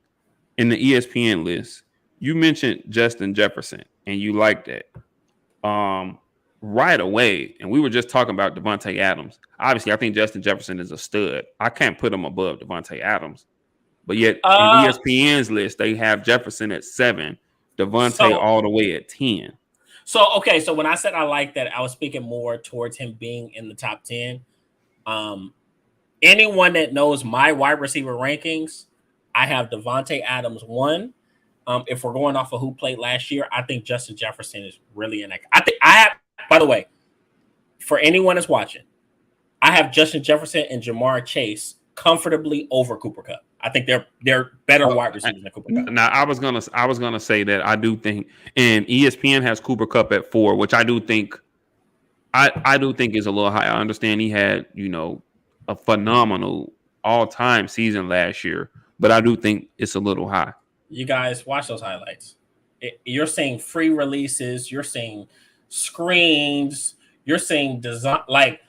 in the ESPN list, you mentioned Justin Jefferson, and you liked that. Right away, and we were just talking about Devontae Adams. Obviously, I think Justin Jefferson is a stud. I can't put him above Devontae Adams. But yet, in ESPN's list, they have Jefferson at 7, Devontae all the way at 10. So when I said I like that, I was speaking more towards him being in the top 10. Anyone that knows my wide receiver rankings, I have Devontae Adams 1. If we're going off of who played last year, I think Justin Jefferson is really in that. I have, by the way, for anyone that's watching, I have Justin Jefferson and Jamar Chase comfortably over Cooper Kupp. I think they're better wide receivers than Cooper Kupp. Now, I was gonna say that I do think, and ESPN has Cooper Kupp at 4, which I do think is a little high. I understand he had a phenomenal all-time season last year, but I do think it's a little high. You guys watch those highlights. You're seeing free releases. You're seeing screens. You're seeing design, like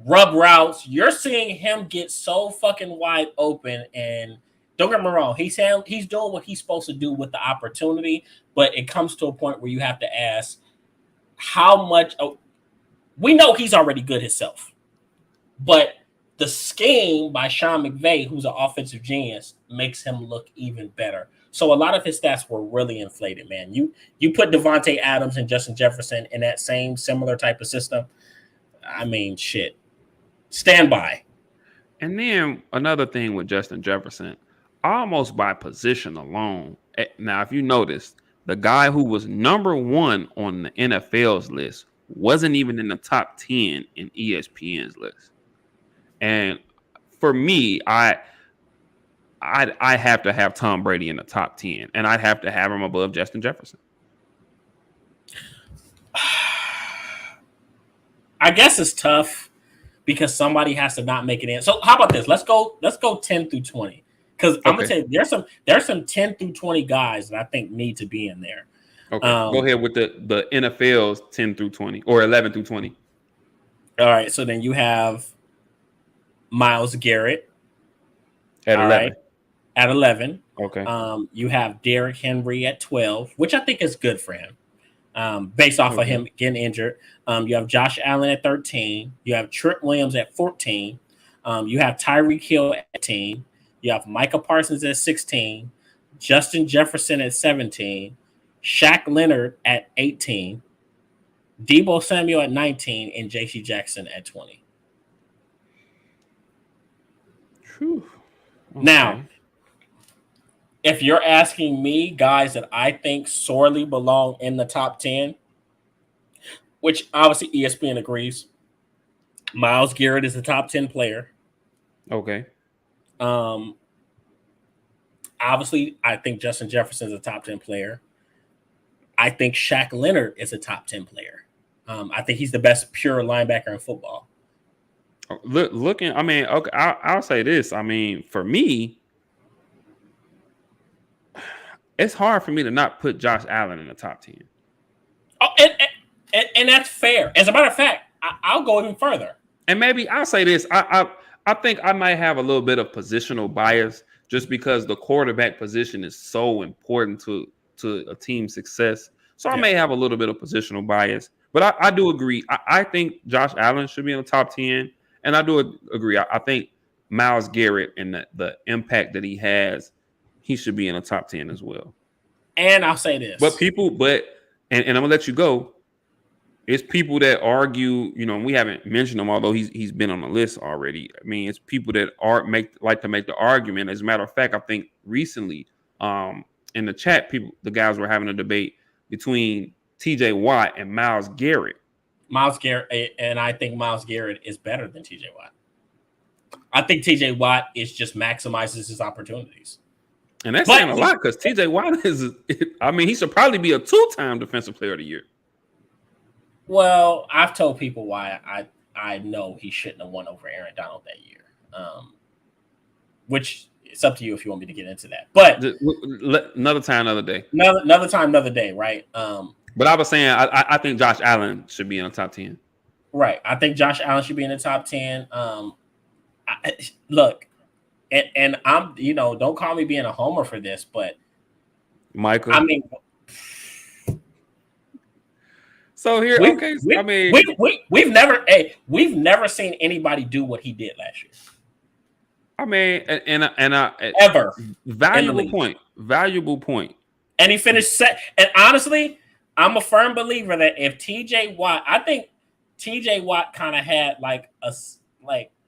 rub routes. You're seeing him get so fucking wide open. And don't get me wrong, he's doing what he's supposed to do with the opportunity. But it comes to a point where you have to ask how much. We know he's already good himself, but the scheme by Sean McVay, who's an offensive genius, makes him look even better. So a lot of his stats were really inflated, man. You put Devontae Adams and Justin Jefferson in that same similar type of system. I mean, shit. Stand by. And then another thing with Justin Jefferson, almost by position alone. Now, if you notice, the guy who was number 1 on the NFL's list wasn't even in the top 10 in ESPN's list. And for me, I have to have Tom Brady in the top 10, and I'd have to have him above Justin Jefferson. I guess it's tough because somebody has to not make it in. So how about this? Let's go 10 through 20. Because I'm gonna tell you, there's some 10 through 20 guys that I think need to be in there. Okay. Go ahead with the NFL's 10 through 20 or 11 through 20. All right. So then you have Myles Garrett at 11. Right, at 11. Okay. You have Derrick Henry at 12, which I think is good for him. Based off of him getting injured. You have Josh Allen at 13. You have Trent Williams at 14. You have Tyreek Hill at 18. You have Micah Parsons at 16. Justin Jefferson at 17. Shaq Leonard at 18. Deebo Samuel at 19. And J.C. Jackson at 20. Whew. Okay. Now, if you're asking me, guys that I think sorely belong in the top 10, which obviously ESPN agrees, Myles Garrett is the top 10 player. Okay. Obviously, I think Justin Jefferson is a top 10 player. I think Shaq Leonard is a top 10 player. I think he's the best pure linebacker in football. Looking, I mean, okay, I'll say this. I mean, for me, it's hard for me to not put Josh Allen in the top 10. Oh, and that's fair. As a matter of fact, I'll go even further. And maybe I'll say this. I think I might have a little bit of positional bias just because the quarterback position is so important to a team's success. So I may have a little bit of positional bias. But I do agree. I think Josh Allen should be in the top 10. And I do agree. I think Myles Garrett and the impact that he has, he should be in the top 10 as well. And I'll say this. But and I'm gonna let you go. It's people that argue, we haven't mentioned him, although he's been on the list already. I mean, it's people that like to make the argument. As a matter of fact, I think recently, in the chat, the guys were having a debate between TJ Watt and Myles Garrett. Myles Garrett, and I think Myles Garrett is better than TJ Watt. I think TJ Watt just maximizes his opportunities. And that's saying a lot because TJ Watt he should probably be a 2-time defensive player of the year. Well, I've told people why I know he shouldn't have won over Aaron Donald that year. Which it's up to you if you want me to get into that. But another time, another day. Another time, another day, right? But I was saying I think Josh Allen should be in the top 10. Right. I think Josh Allen should be in the top 10. Look, and I'm, don't call me being a homer for this, but Michael. I mean, so here, we've never seen anybody do what he did last year. I mean, and ever valuable point. And he finished and honestly, I'm a firm believer that if I think TJ Watt kind of had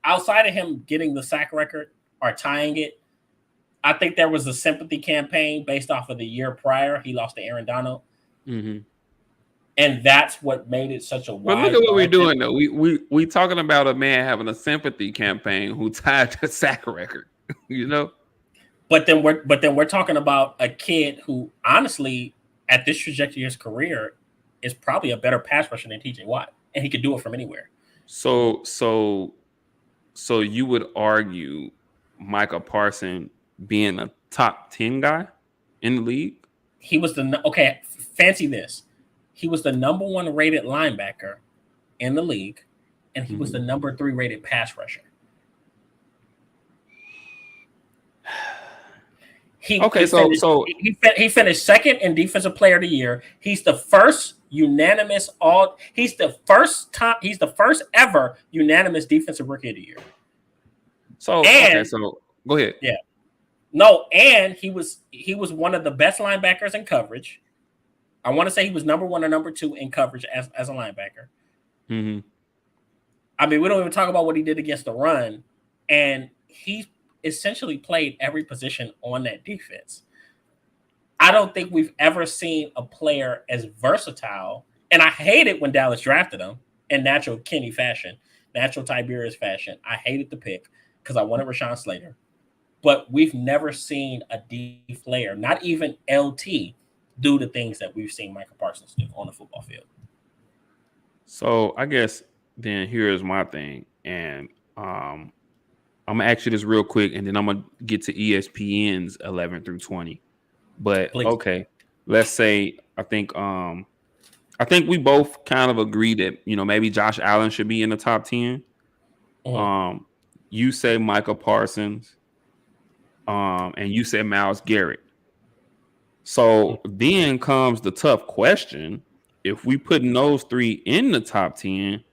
outside of him getting the sack record or tying it, I think there was a sympathy campaign based off of the year prior. He lost to Aaron Donald. Mm-hmm. And that's what made it such a wide. But look at what we're doing though. We talking about a man having a sympathy campaign who tied the sack record, But then we're talking about a kid who honestly, at this trajectory of his career, is probably a better pass rusher than TJ Watt, and he could do it from anywhere. So you would argue Micah Parsons being a top 10 guy in the league? He was fancy this. He was the number 1 rated linebacker in the league, and he was the number 3 rated pass rusher. He finished second in defensive player of the year. He's the first He's the first ever unanimous defensive rookie of the year. So go ahead. Yeah. No, and he was one of the best linebackers in coverage. I want to say he was number 1 or number 2 in coverage as a linebacker. Mm-hmm. I mean, we don't even talk about what he did against the run, and he essentially played every position on that defense. I don't think we've ever seen a player as versatile, and I hated when Dallas drafted him in natural Kenny fashion, natural Tiberius fashion. I hated the pick because I wanted Rashawn Slater. but we've never seen a D player, not even LT, do the things that we've seen Michael Parsons do on the football field. So I guess then here's my thing, and I'm gonna ask you this real quick, and then I'm gonna get to ESPN's 11 through 20. But Please. okay, let's say I think we both kind of agree that maybe Josh Allen should be in the top 10. Mm-hmm. You say Michael Parsons, and you say Myles Garrett. So then comes the tough question: if we putting those three in the top 10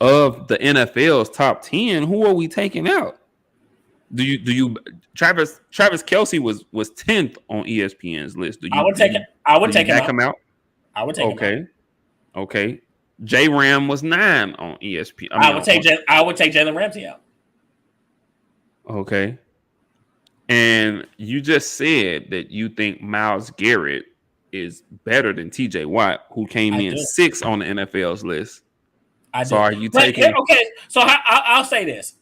of the NFL's top 10, who are we taking out? Do you Travis Kelce was 10th on ESPN's list. I would take him out. I would take him out. Okay. J Ram was 9 on ESPN. I would take Jalen Ramsey out. Okay. And you just said that you think Myles Garrett is better than TJ Watt, who came in 6 on the NFL's list. So are you taking? Okay, so I'll say this.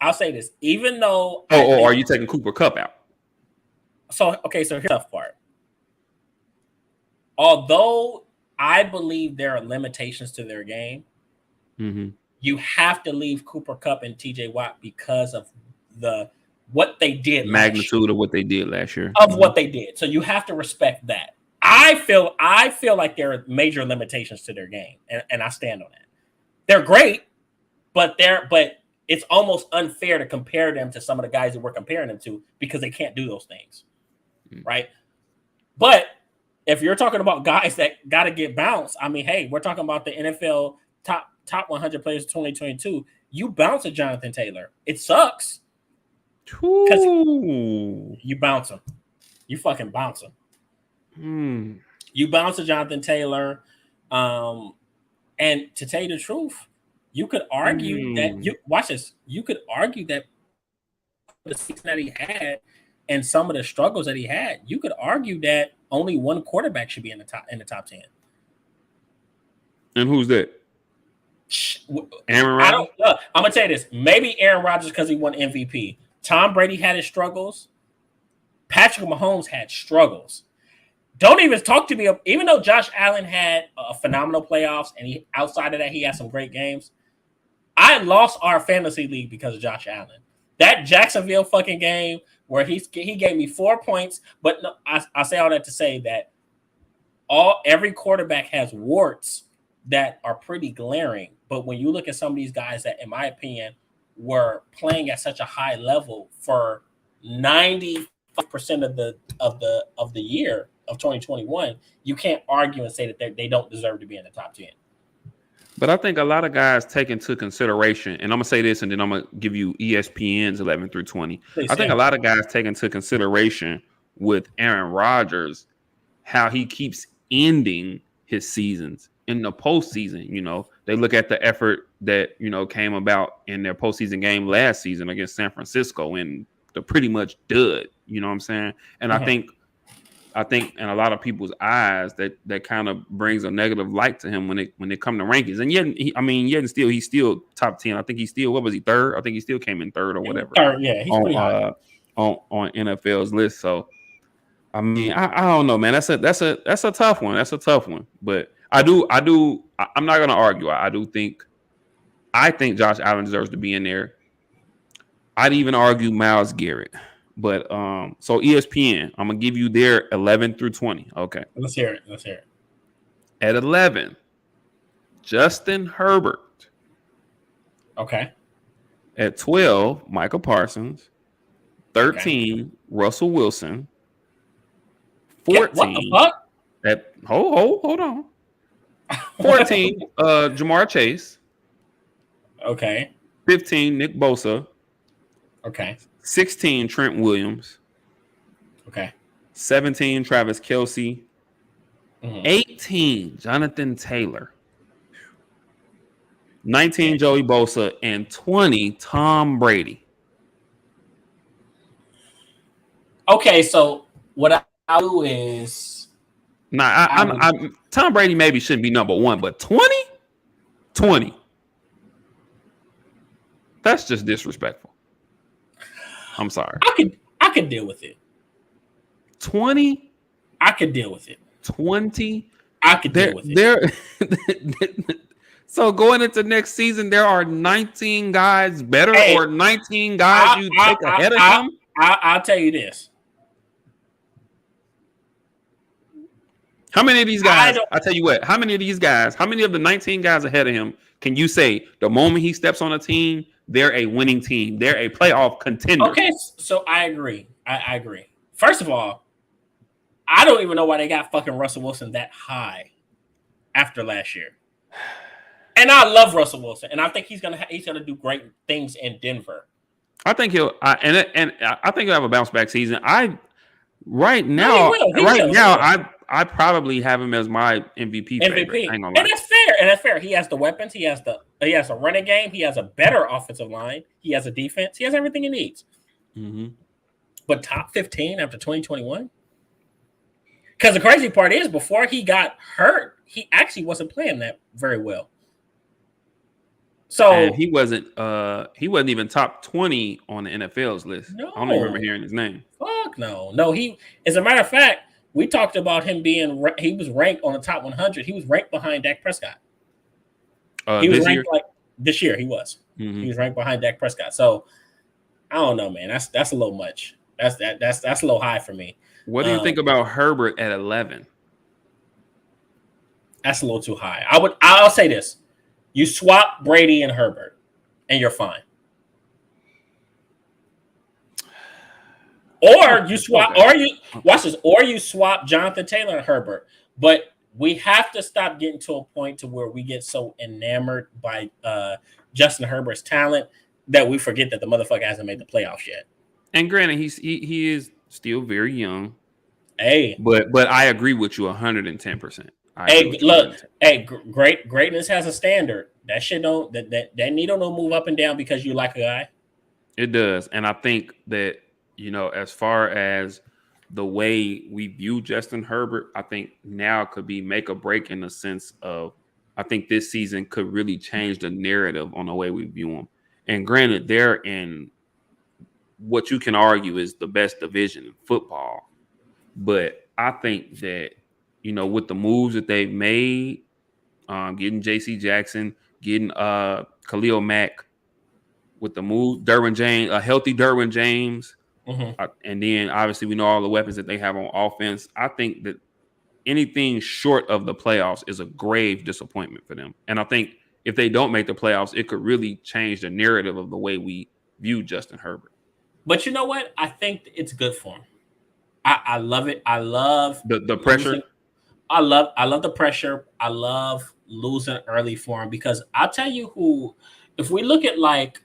Even though, are you taking Cooper Kupp out? So here's the tough part. Although I believe there are limitations to their game, you have to leave Cooper Kupp and TJ Watt because of what they did, magnitude of what they did last year, what they did. So you have to respect that. I feel like there are major limitations to their game, and I stand on that. They're great, but it's almost unfair to compare them to some of the guys that we're comparing them to because they can't do those things, right? But if you're talking about guys that got to get bounced, I mean, hey, we're talking about the NFL top 100 players of 2022. You bounce a Jonathan Taylor. It sucks. Because you bounce him. You fucking bounce him. You bounce a Jonathan Taylor. And to tell you the truth, you could argue that you could argue that the season that he had and some of the struggles that he had, you could argue that only one quarterback should be in the top 10. And who's that? Aaron Rodgers? I'm gonna tell you this. Maybe Aaron Rodgers because he won MVP. Tom Brady had his struggles. Patrick Mahomes had struggles. Don't even talk to me. Even though Josh Allen had a phenomenal playoffs and outside of that, he had some great games. I lost our fantasy league because of Josh Allen. That Jacksonville fucking game where he gave me 4 points. But no, I say all that to say that every quarterback has warts that are pretty glaring. But when you look at some of these guys that, in my opinion, were playing at such a high level for 95% of the year of 2021, you can't argue and say that they don't deserve to be in the top 10. But I think a lot of guys take into consideration, and I'm going to say this, and then I'm going to give you ESPN's 11 through 20. I think a lot of guys take into consideration with Aaron Rodgers how he keeps ending his seasons in the postseason. They look at the effort that, came about in their postseason game last season against San Francisco and the pretty much dud, you know what I'm saying? And I think in a lot of people's eyes that kind of brings a negative light to him when they come to rankings. And yet he's still top 10. I think he's still, what was he, third? I think he still came in third or whatever. Third, yeah, he's pretty high on NFL's list. So I mean, I don't know, man. That's a tough one. That's a tough one. But I'm not gonna argue. I think Josh Allen deserves to be in there. I'd even argue Myles Garrett. But so ESPN, I'm gonna give you their 11 through 20. Okay. Let's hear it. At 11, Justin Herbert. Okay. At 12, Michael Parsons. 13, Russell Wilson. 14. What the fuck? Hold on. 14, Jamar Chase. Okay. 15, Nick Bosa. Okay. 16, Trent Williams. Okay. 17, Travis Kelce. 18, Jonathan Taylor. 19, Joey Bosa. And 20, Tom Brady. Okay, so what I'll do is... Tom Brady maybe shouldn't be number one, but 20? 20. That's just disrespectful. I'm sorry. I could deal with it. 20? I could deal with it. 20? I could deal with it. So going into next season, there are 19 guys better or 19 guys you take ahead of him? I'll tell you this. How many of these guys, I'll tell you what, how many of the 19 guys ahead of him can you say the moment he steps on a team, they're a winning team. They're a playoff contender. Okay, so I agree. I agree. First of all, I don't even know why they got fucking Russell Wilson that high after last year. And I love Russell Wilson, and I think he's gonna do great things in Denver. I think he'll I think he'll have a bounce back season. Right now, I probably have him as my MVP. Favorite. And that's fair. He has the weapons. He has a running game. He has a better offensive line. He has a defense. He has everything he needs. Mm-hmm. But top 15 after 2021? Because the crazy part is, before he got hurt, he actually wasn't playing that very well. So and he wasn't even top 20 on the NFL's list. No. I don't even remember hearing his name. Fuck no. No, he, as a matter of fact, we talked about him he was ranked on the top 100. He was ranked behind Dak Prescott. He was ranked this year. He was. Mm-hmm. He was ranked behind Dak Prescott. So I don't know, man. That's a little much. That's a little high for me. What do you think about Herbert at 11? That's a little too high. I'll say this. You swap Brady and Herbert, and you're fine. Or you swap, or you swap Jonathan Taylor and Herbert. But we have to stop getting to a point to where we get so enamored by Justin Herbert's talent that we forget that the motherfucker hasn't made the playoffs yet. And granted, he is still very young. Hey, but I agree with you 110%. Greatness has a standard. That shit don't that needle don't move up and down because you like a guy. It does, and I think that as far as the way we view Justin Herbert, I think now could be make or break in the sense of I think this season could really change the narrative on the way we view him. And granted, they're in what you can argue is the best division in football, but I think that with the moves that they've made, getting J.C. Jackson, getting Khalil Mack, with the move, a healthy Derwin James, mm-hmm. And then obviously we know all the weapons that they have on offense. I think that anything short of the playoffs is a grave disappointment for them. And I think if they don't make the playoffs, it could really change the narrative of the way we view Justin Herbert. But you know what? I think it's good for him. I love it. I love the pressure. I love the pressure. I love losing early for him because I'll tell you who, if we look at like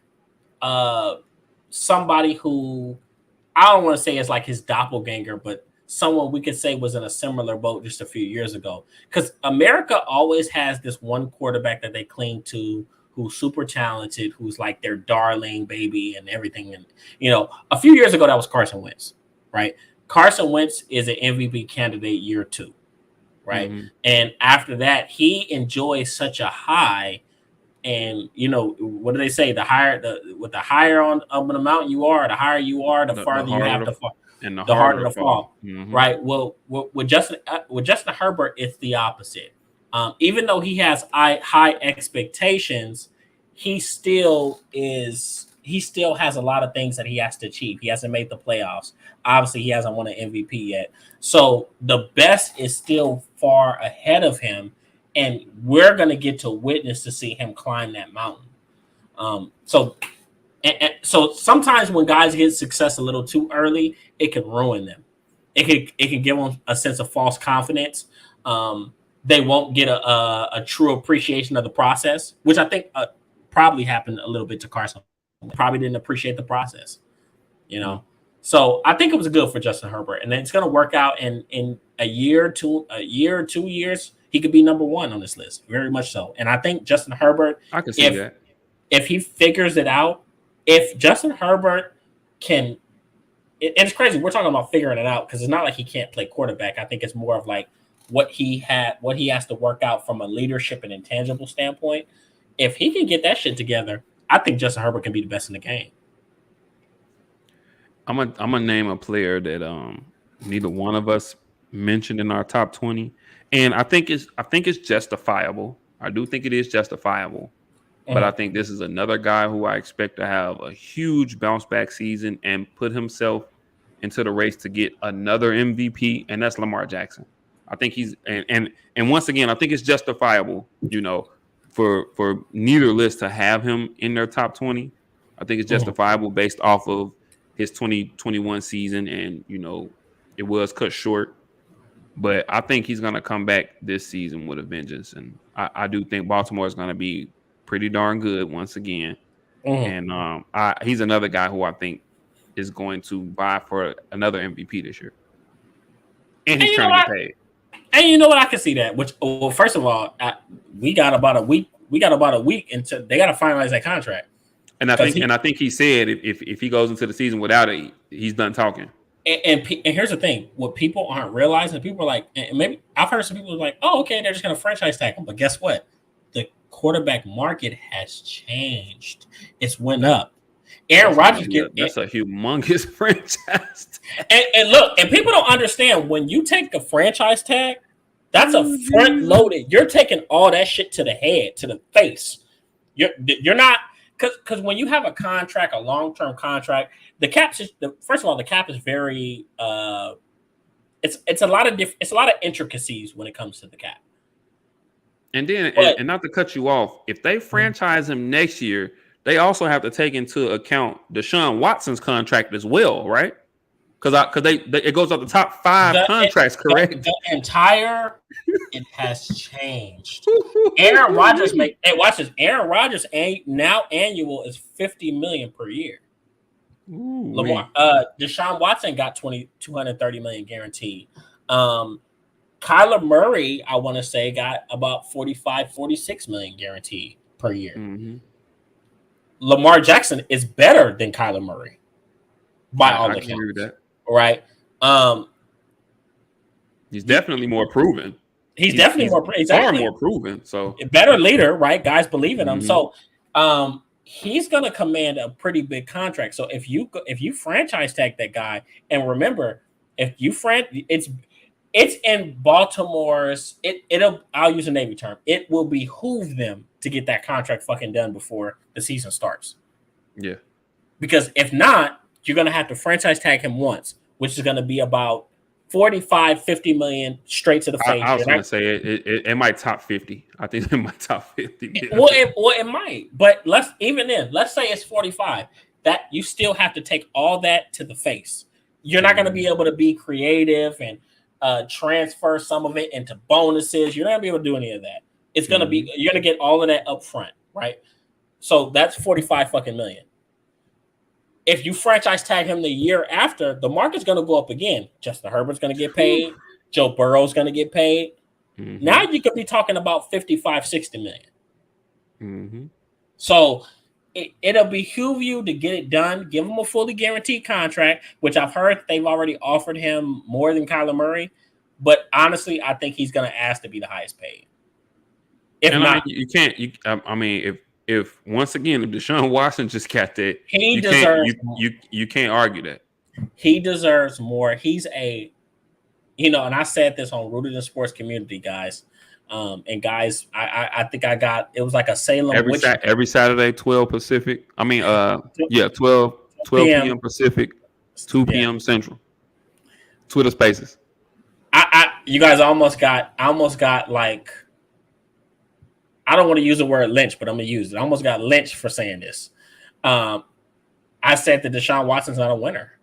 somebody who I don't want to say is like his doppelganger, but someone we could say was in a similar boat just a few years ago. Because America always has this one quarterback that they cling to who's super talented, who's like their darling baby and everything. And, a few years ago, that was Carson Wentz, right? Carson Wentz is an MVP candidate year 2. Right. Mm-hmm. And after that, he enjoys such a high. And what do they say? The higher on the mountain you are, the higher you are, the farther you have to fall, and the harder to fall. Mm-hmm. Right. Well, with Justin Herbert, it's the opposite. Even though he has high expectations, he still has a lot of things that he has to achieve. He hasn't made the playoffs. Obviously, he hasn't won an MVP yet. So the best is still far ahead of him, and we're going to get to witness to see him climb that mountain. So sometimes when guys get success a little too early, it can ruin them. It can give them a sense of false confidence. They won't get a true appreciation of the process, which I think probably happened a little bit to Carson. Probably didn't appreciate the process, So I think it was good for Justin Herbert, and then it's going to work out in a year or 2 years. He could be number 1 on this list, very much so. And I think Justin Herbert, I can see that if he figures it out, if Justin Herbert can, and it's crazy. We're talking about figuring it out because it's not like he can't play quarterback. I think it's more of like what he has to work out from a leadership and intangible standpoint. If he can get that shit together, I think Justin Herbert can be the best in the game. I'm gonna name a player that neither one of us mentioned in our top 20, and I think it's justifiable. I do think it is justifiable, but I Mm-hmm. think this is another guy who I expect to have a huge bounce back season and put himself into the race to get another MVP, and that's Lamar Jackson. I think he's and once again, I think it's justifiable, for neither list to have him in their top 20. I think it's Mm-hmm. justifiable based off of his 2021 season, and it was cut short. But I think he's gonna come back this season with a vengeance, and I do think Baltimore is gonna be pretty darn good once again. Mm-hmm. And he's another guy who I think is going to vie for another MVP this year, and And he's you know trying to get what? paid. And you know what? I can see that. Which, well, first of all, we got about a week. We got about a week until they got to finalize that contract. And I Because think he said if he goes into the season without it, he's done talking. and here's the thing: what people aren't realizing, people are like, and maybe I've heard some people like, "Oh, okay, they're just going to franchise tag him." But guess what? The quarterback market has changed. It's went up. Aaron Rodgers That's a humongous franchise. and look, and people don't understand when you take a franchise tag, that's a front loaded. You're taking all that shit to the head, to the face. You're not because when you have a contract, a long term contract, the cap is first of all the cap is very it's a lot of it's a lot of intricacies when it comes to the cap. And then and not to cut you off, if they franchise him next year, they also have to take into account Deshaun Watson's contract as well, right? Because it goes up the top 5 contracts, correct? The entire it has changed. Aaron Rodgers watch this. Aaron Rodgers now annual is $50 million per year. Lamar, Deshaun Watson got $230 million guaranteed. Kyler Murray, I want to say, got about 46 million guaranteed per year. Mm-hmm. Lamar Jackson is better than Kyler Murray by all accounts. Agree with that. Right? He's definitely more proven. He's definitely far more proven. So better leader, right? Guys believe in him. So he's going to command a pretty big contract. So if you franchise tag that guy, and remember, if you it's in Baltimore's. I'll use a Navy term. It will behoove them to get that contract fucking done before the season starts. Yeah. Because if not, you're going to have to franchise tag him once, which is going to be about 45, 50 million straight to the face. I was going to say it might top 50. I think it might top 50. Well, it might. But let's say it's 45. That you still have to take all that to the face. You're not going to be able to be creative and transfer some of it into bonuses. You're not going to be able to do any of that. It's going to be, you're going to get all of that up front, right? So that's 45 fucking million. If you franchise tag him the year after, the market's going to go up again. Justin Herbert's going to get paid. Joe Burrow's going to get paid. Mm-hmm. Now you could be talking about 55, 60 million. Mm-hmm. So it'll behoove you to get it done. Give him a fully guaranteed contract, which I've heard they've already offered him more than Kyler Murray. But honestly, I think he's going to ask to be the highest paid. If and not, you can't. If once again, if Deshaun Watson just got that, he deserves. You can't argue that. He deserves more. He's and I said this on Rooted in Sports Community, guys. And guys, I think it was like a Salem every Saturday, 12 Pacific. 12 p.m. Pacific, 2 p.m. Central. Twitter Spaces. You guys almost got like, I don't want to use the word lynch, but I'm gonna use it. I almost got lynched for saying this. I said that Deshaun Watson's not a winner.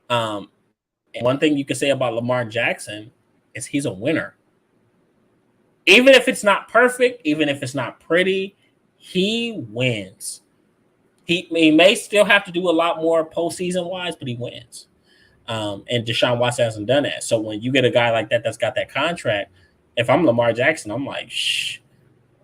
And one thing you can say about Lamar Jackson is he's a winner. Even if it's not perfect, even if it's not pretty, he wins. He may still have to do a lot more postseason wise, but he wins. And Deshaun Watson hasn't done that. So when you get a guy like that that's got that contract, if I'm Lamar Jackson, I'm like,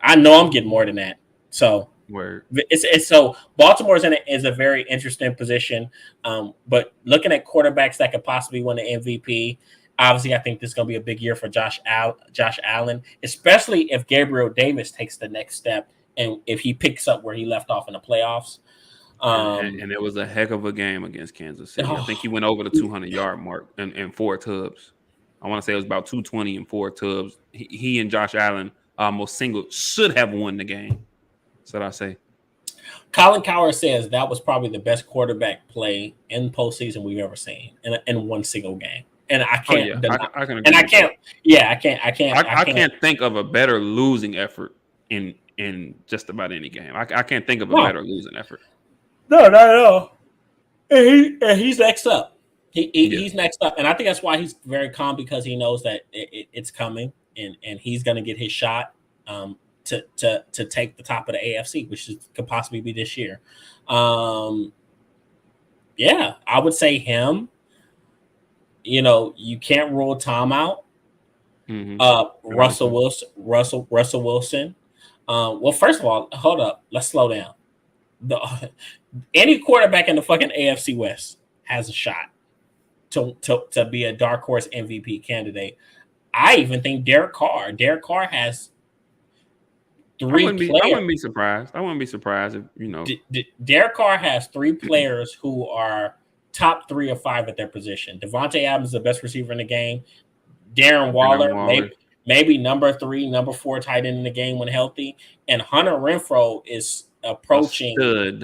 I know I'm getting more than that. So it's so Baltimore's is a very interesting position. But looking at quarterbacks that could possibly win the MVP, obviously I think this is going to be a big year for Josh Allen, especially if Gabriel Davis takes the next step and if he picks up where he left off in the playoffs. And it was a heck of a game against Kansas City. I think he went over the 200-yard mark and 4 tubs. I want to say it was about 220 and 4 tubs. He and Josh Allen almost should have won the game. So I say. Colin Cowherd says that was probably the best quarterback play in postseason we've ever seen in one single game. And I can't. I can agree. And I can't. Yeah, I can't think of a better losing effort in just about any game. I can't think of a better losing effort. No, not at all. And he's next up. He's next up, and I think that's why he's very calm, because he knows that it's coming, and he's going to get his shot to take the top of the AFC, which could possibly be this year. Yeah, I would say him. You can't rule Tom out. Mm-hmm. Russell Wilson. Well, first of all, hold up. Let's slow down. Any quarterback in the fucking AFC West has a shot to be a dark horse MVP candidate. I even think Derek Carr. Derek Carr has 3 players. I wouldn't be surprised if Derek Carr has 3 players who are top 3 or 5 at their position. Devontae Adams is the best receiver in the game. Darren Waller. Maybe number 3, number 4 tight end in the game when healthy. And Hunter Renfrow is approaching a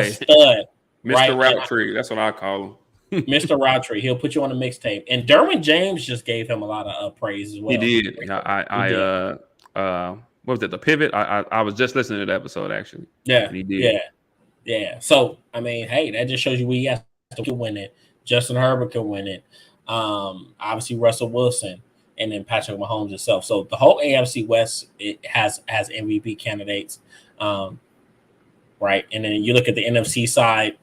stud. Mr. Roundtree, that's what I call him. Mr. Roundtree, he'll put you on the mixtape. And Derwin James just gave him a lot of praise as well. He did. What was it? The Pivot. I was just listening to the episode actually. Yeah, and he did. Yeah. So I mean, hey, that just shows you he has to win it. Justin Herbert can win it. Obviously Russell Wilson, and then Patrick Mahomes himself. So the whole AFC West has MVP candidates. Right. And then you look at the NFC side.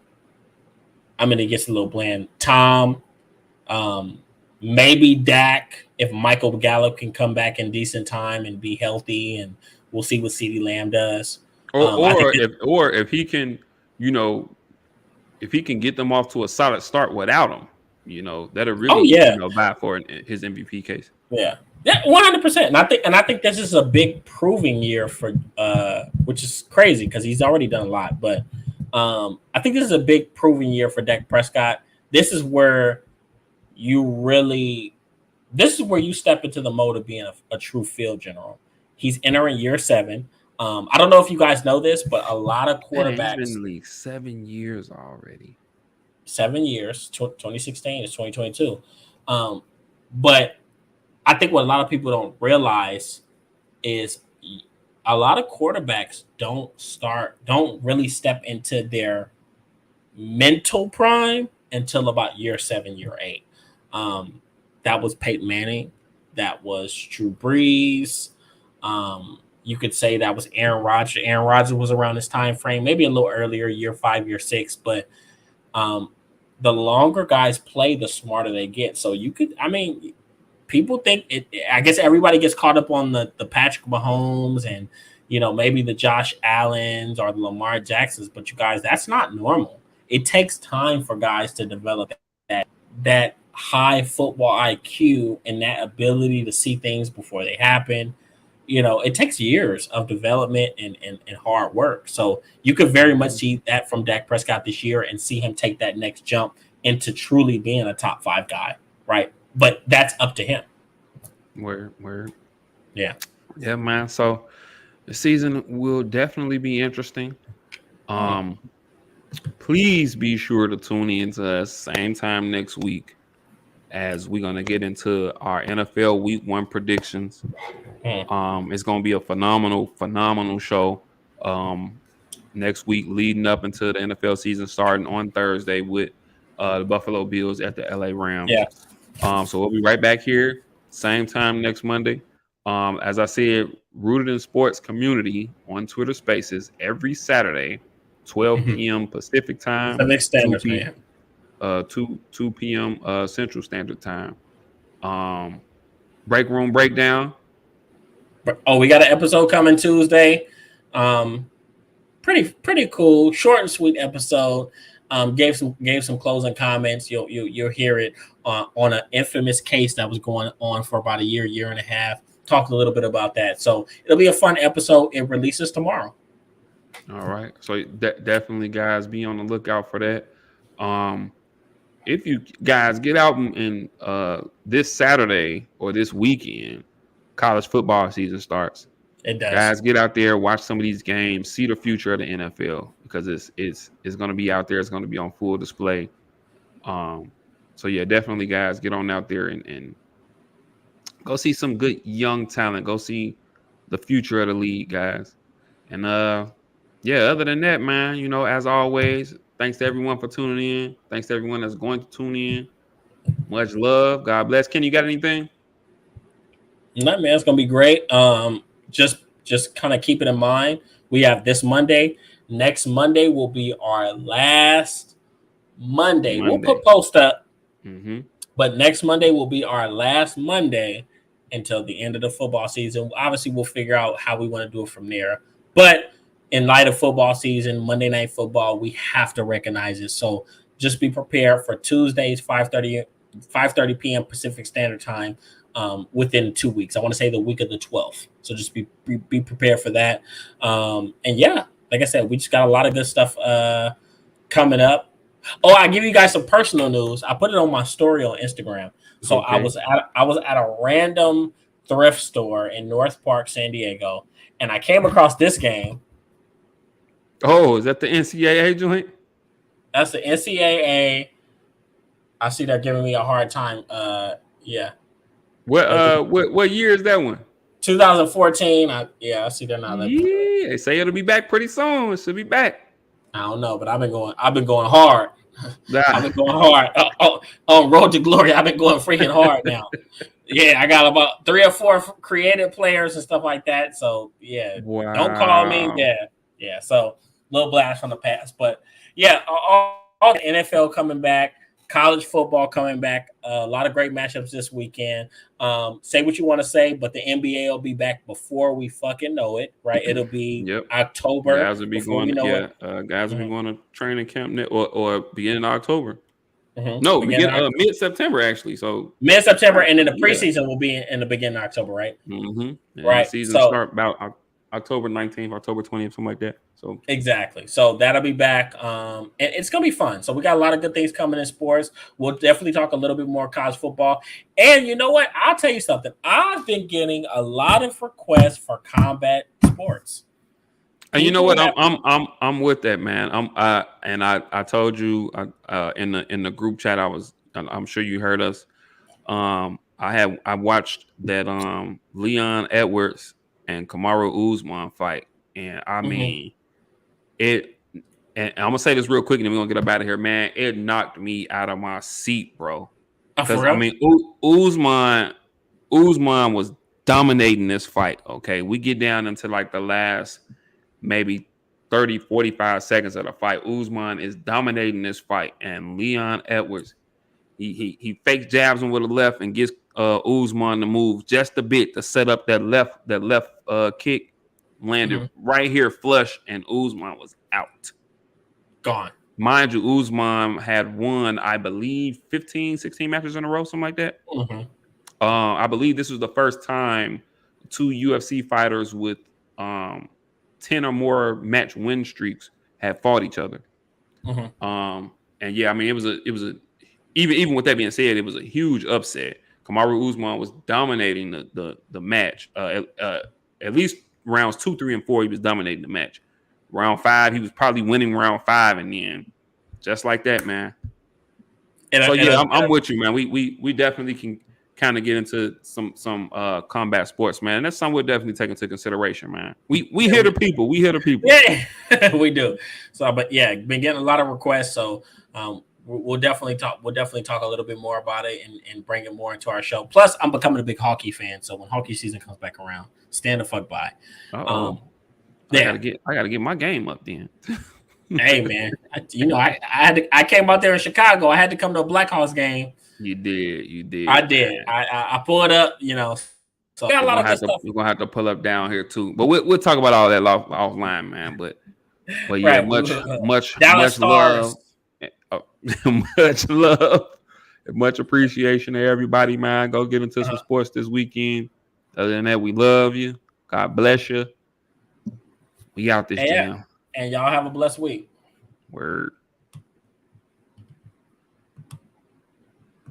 I mean, it gets a little bland. Tom, maybe Dak, if Michael Gallup can come back in decent time and be healthy, and we'll see what CeeDee Lamb does. Or if he can, if he can get them off to a solid start without him, that'll really buy for his MVP case. Yeah. Yeah, 100%. And I think this is a big proving year for which is crazy because he's already done a lot. But I think this is a big proving year for Dak Prescott. This is where you step into the mode of being a true field general. He's entering year 7. I don't know if you guys know this, but a lot of quarterbacks. He's been in the league 7 years already. 7 years. 2016 is 2022. But I think what a lot of people don't realize is a lot of quarterbacks don't really step into their mental prime until about year 7, year 8. That was Peyton Manning. That was Drew Brees. You could say that was Aaron Rodgers. Aaron Rodgers was around this time frame, maybe a little earlier, year 5, year 6. But the longer guys play, the smarter they get. So people think I guess everybody gets caught up on the Patrick Mahomes and maybe the Josh Allens or the Lamar Jacksons, but you guys, that's not normal. It takes time for guys to develop that high football IQ and that ability to see things before they happen. It takes years of development and hard work. So you could very much see that from Dak Prescott this year and see him take that next jump into truly being a top 5 guy, right? But that's up to him. Word. Yeah, man. So the season will definitely be interesting. Please be sure to tune in to us same time next week as we're gonna get into our NFL Week 1 predictions. It's gonna be a phenomenal show. Next week, leading up into the NFL season starting on Thursday with the Buffalo Bills at the LA Rams. Yeah. So we'll be right back here, same time next Monday. As I said, Rooted in Sports Community on Twitter Spaces every Saturday, 12 p.m. Pacific time, 2 p.m. Central Standard Time. Break Room Breakdown. Oh, we got an episode coming Tuesday. Pretty cool, short and sweet episode. Gave some closing comments. You'll hear it on an infamous case that was going on for about a year and a half. Talked a little bit about that. So it'll be a fun episode. It releases tomorrow. All right. So definitely, guys, be on the lookout for that. If you guys get out and this Saturday or this weekend, college football season starts. It does. Guys, get out there, watch some of these games, see the future of the NFL because it's going to be out there. It's going to be on full display. Um, so yeah, definitely, guys, get on out there and go see some good young talent. Go see the future of the league, guys. And yeah, other than that, man, as always, thanks to everyone for tuning in. Thanks to everyone that's going to tune in. Much love. God bless. Ken, you got anything? No, man, it's gonna be great. Just kind of keep it in mind. We have this Monday. Next Monday will be our last Monday. We'll Monday. put post up, Mm-hmm. but next Monday will be our last Monday until the end of the football season. Obviously, we'll figure out how we want to do it from there. But in light of football season, Monday Night Football, we have to recognize it. So just be prepared for Tuesdays, 5:30 p.m. Pacific Standard Time within 2 weeks. I want to say the week of the 12th. So just be prepared for that. And yeah, like I said, we just got a lot of good stuff coming up. Oh, I give you guys some personal news. I put it on my story on Instagram. So Okay. I was at a random thrift store in North Park, San Diego, and I came across this game. Oh, is that the NCAA joint? That's the NCAA. I see they're giving me a hard time. Yeah. What year is that one? 2014. I see they're not letting me. Yeah, they say it'll be back pretty soon. It should be back. I don't know, but I've been going hard. I've been going hard. On Road to Glory, I've been going freaking hard now. Yeah, I got about 3 or 4 creative players and stuff like that. So yeah, Wow. don't call me. Yeah. So little blast from the past, but yeah, all the NFL coming back, college football coming back. A lot of great matchups this weekend. Say what you want to say, but the NBA will be back before we fucking know it. Right? It'll be October. Guys will be going. Guys will be going to training camp or beginning of October. No, we get mid-September actually. So mid-September, and then the preseason will be in the beginning of October, right? Mm-hmm. Right. The season start about October 19th, October 20th, something like that. So exactly. So that'll be back. And it's gonna be fun. So we got a lot of good things coming in sports. We'll definitely talk a little bit more college football. And you know what? I'll tell you something. I've been getting a lot of requests for combat sports. And you know what? I'm with that, man. I told you in the group chat. I'm sure you heard us. I watched that Leon Edwards and Kamaru Usman fight, and I mean it. And I'm gonna say this real quick, and then we're gonna get up out of here, man. It knocked me out of my seat, bro. Because I mean, Usman was dominating this fight. Okay, we get down into like the last maybe 30, 45 seconds of the fight. Usman is dominating this fight, and Leon Edwards, he fakes jabs him with a left and gets Usman to move just a bit to set up that left kick. Landed right here flush, and Usman was out. Gone. Mind you, Usman had won, I believe, 15, 16 matches in a row, something like that. I believe this was the first time 2 UFC fighters with 10 or more match win streaks have fought each other. And yeah, I mean, it was a even with that being said, it was a huge upset. Kamaru Usman was dominating the match. At least rounds 2, 3, and 4, he was dominating the match. Round 5, he was probably winning round 5 in the end. Just like that, man. I'm with you, man. We definitely can kind of get into some combat sports, man. And that's something we'll definitely take into consideration, man. We hear the people. We hear the people. Yeah, we do. So, but yeah, been getting a lot of requests. So we'll definitely talk. We'll definitely talk a little bit more about it and bring it more into our show. Plus, I'm becoming a big hockey fan. So when hockey season comes back around, stand the fuck by. I gotta get my game up then. Hey man, I came out there in Chicago. I had to come to a Blackhawks game. You did. I did. I pulled up. So got a lot of good stuff. We're gonna have to pull up down here too. But we'll talk about all that offline, man. But yeah, much love. Much love and much appreciation to everybody, man. Go get into some sports this weekend. Other than that, we love you. God bless you. We out this jam. And y'all have a blessed week. Word.